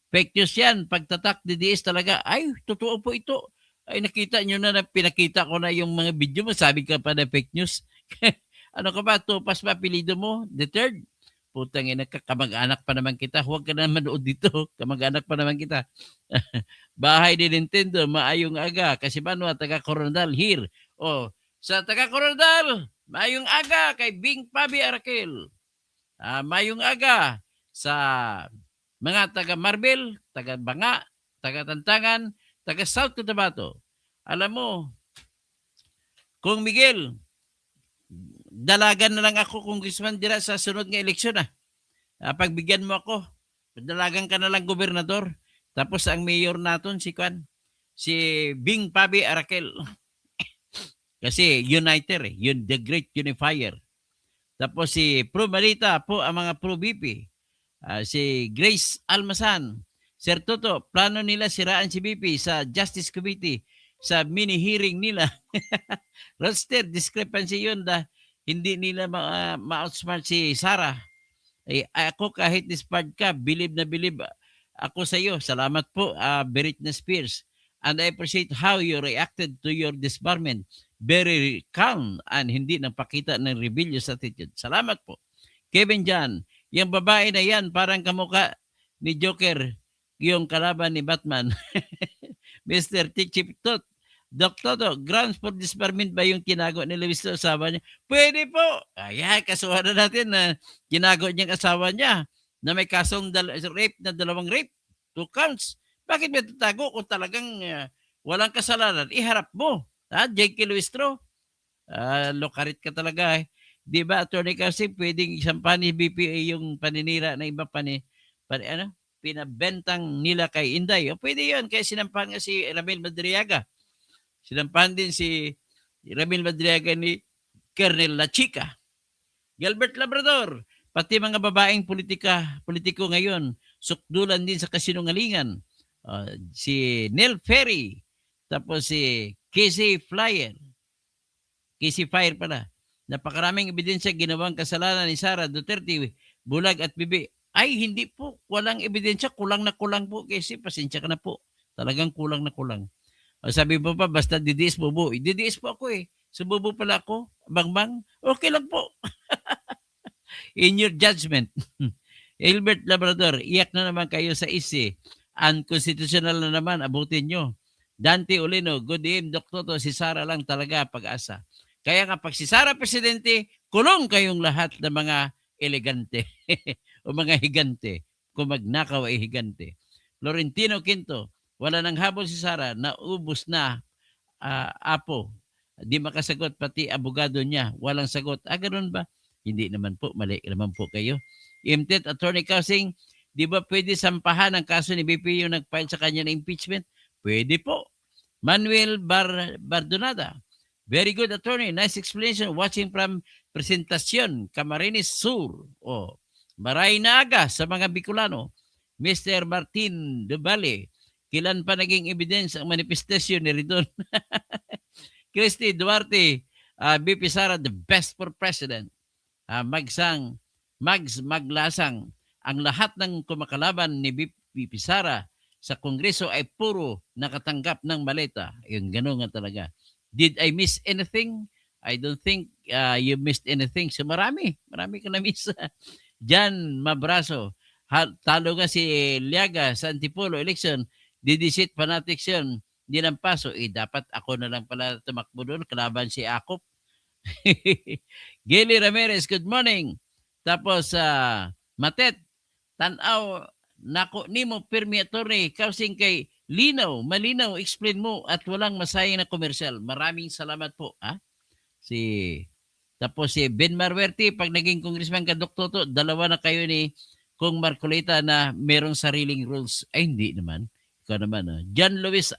fake news yan. Pagtatak DDS talaga. Ay, totoo po ito. Ay, nakita nyo na pinakita ko na yung mga video mo. Sabi ka pa na fake news. Ano ka ba? Tupas pa apelido mo? The third? Putang ina, kamag-anak pa naman kita. Huwag ka na manood dito. Kamag-anak pa naman kita. Bahay ni Nintendo, maayong aga. Kasi ba, taga Coronadal here. Sa taga Coronadal, maayong aga kay Bing Pabi Arakel. Maayong aga sa mga taga Marbel, taga Banga, taga Tantangan, taga South Cotabato. Alam mo, Kung Miguel, dalagan na lang ako congressman dira sa sunod nga eleksyon. Pagbigyan mo ako, dalagan ka na lang gobernador. Tapos ang mayor naton si Bing Pabi Arakel. Kasi uniter, the great unifier. Tapos si Pro Marita po ang mga Pro BP. Si Grace Almasan. Sir Toto, plano nila siraan si BP sa Justice Committee sa mini-hearing nila. Roster, discrepancy yun hindi nila ma-outsmart si Sarah. Ako kahit disparred ka, believe na believe ako sa iyo. Salamat po, Britney Spears. And I appreciate how you reacted to your disbarment. Very calm and hindi napakita ng rebellious attitude. Salamat po. Kevin John, yung babae na yan parang kamukha ni Joker, yung kalaban ni Batman. Mr. Tichiptot, Dr. To, grounds for disbarment ba yung tinago ni Luis sa asawa niya? Pwede po. Kasuhan na natin na tinago niyang asawa niya na may kasong rape na 2 rape. 2 counts. Bakit may tatago kung talagang walang kasalanan? Iharap mo. J.K. Luistro. Lokarit ka talaga eh. Di ba, Atty. Kasi pwedeng isampahan ni BPA yung paninira na iba pinabentang nila kay Inday. O pwede yun, kaya sinampahan nga si Ramil Madriaga. Sinampahan din si Ramil Madriaga ni Colonel La Chica. Gilbert Labrador, pati mga babaeng politiko ngayon, sukdulan din sa kasinungalingan. Si Nel Ferry, tapos si Casey Fire pala. Napakaraming ebidensya ginawang kasalanan ni Sara Duterte, bulag at bibi. Ay, hindi po. Walang ebidensya. Kulang na kulang po. Kasi pasensya ka na po. Talagang kulang na kulang. Sabi mo pa, basta didiis bubo. Didiis po ako eh. Sububo pala ako. Bangbang. Okay lang po. In your judgment. Gilbert Labrador, iyak na naman kayo sa isi. Unconstitutional na naman. Abutin nyo. Dante Olino, good evening, Dr. To. Si Sara lang talaga pag-asa. Kaya nga pag si Sara presidente, kulong kayong lahat ng mga elegante o mga higante. Kung magnakaw ay higante. Florentino Quinto, wala nang habol si Sara, naubos na apo. Di makasagot, pati abogado niya, walang sagot. Ganun ba? Hindi naman po, mali naman po kayo. Imtet Attorney Casing, di ba pwede sampahan ang kaso ni BP yung nag-file sa kanya na impeachment? Pwede po. Manuel Bardonada, very good attorney, nice explanation. Watching from Presentacion, Camarines Sur. Maray na aga sa mga Bicolano. Mr. Martin De Valle, kilan pa naging evidence ang manifestasyon ni Ridon? Christy Duarte, BP Sara, the best for president. Maglasang, ang lahat ng kumakalaban ni BP Sara sa Kongreso ay puro nakatanggap ng maleta. Yung gano'n nga talaga. Did I miss anything? I don't think you missed anything. So marami ka na-miss. Jan Mabraso, talo nga si Liaga sa Antipolo election. Didisit fanatics yun. hindi ng paso, dapat ako na lang pala tumakbo doon, kalaban si Akop. Gilly Ramirez, good morning. Tapos, Matet, tanaw, nako nimo pirmi attorney, kausing kay linaw, malinaw, explain mo at walang masayang na komersyal. Maraming salamat po. Tapos si Ben Marwerte, pag naging congressman ka, Doktor, dalawa na kayo ni Kung Marcolita na merong sariling rules. Ay, hindi naman. Ikaw naman. John Luis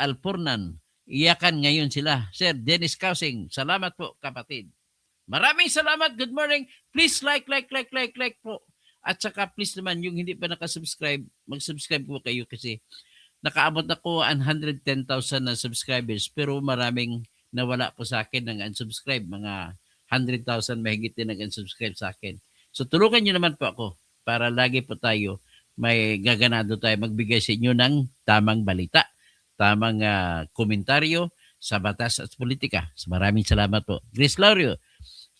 Alpornan, iyakan ngayon sila. Sir Dennis Kausing, salamat po kapatid. Maraming salamat. Good morning. Please like po. At saka please naman, yung hindi pa nakasubscribe, mag-subscribe po kayo kasi nakaabot na ko 110,000 na subscribers pero maraming nawala po sa akin ng unsubscribe. Mga 100,000 mahigit din nag-unsubscribe sa akin. So tulungan nyo naman po ako para lagi po tayo may gaganado tayo magbigay sa inyo ng tamang balita, tamang komentaryo sa batas at politika. So maraming salamat po. Grace Laurio,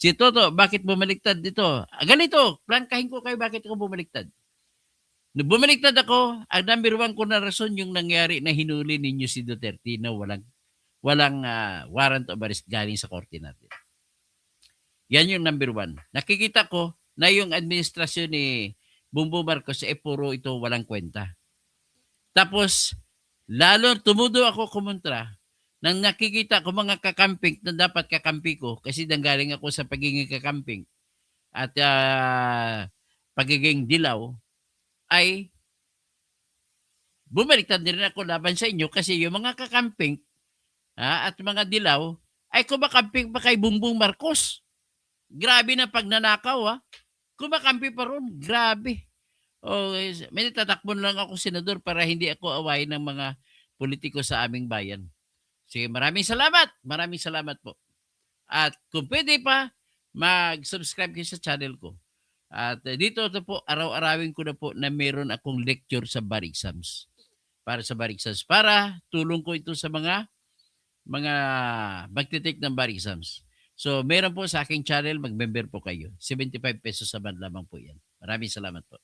si Toto, bakit bumaliktad dito? Ganito, plangkahin ko kayo bakit ako bumaliktad. Nung bumaliktad ako, ang number one ko na rason yung nangyari na hinuli ninyo si Duterte na walang warrant of arrest galing sa korte natin. Yan yung number one. Nakikita ko na yung administrasyon ni Bongbong Marcos puro ito walang kwenta. Tapos, lalo tumudo ako kumontra nang nakikita ko mga kakamping na dapat kakampi ko kasi nanggaling ako sa pagiging kakamping at pagiging dilaw ay bumaliktad din ako laban sa inyo kasi yung mga kakamping at mga dilaw ay kumakamping pa kay Bongbong Marcos. Grabe na pagnanakaw kumakampi pa ron. Grabe. May tatakbon lang ako senador para hindi ako awayin ng mga politiko sa aming bayan. Sige, maraming salamat. Maraming salamat po. At kung pwede pa, mag-subscribe kayo sa channel ko. At dito po, araw-arawin ko na po na meron akong lecture sa bar exams. Para sa bar exams. Para tulong ko ito sa mga magtitake ng bar exams. So, meron po sa aking channel, mag-member po kayo. 75 pesos sa lamang po yan. Maraming salamat po.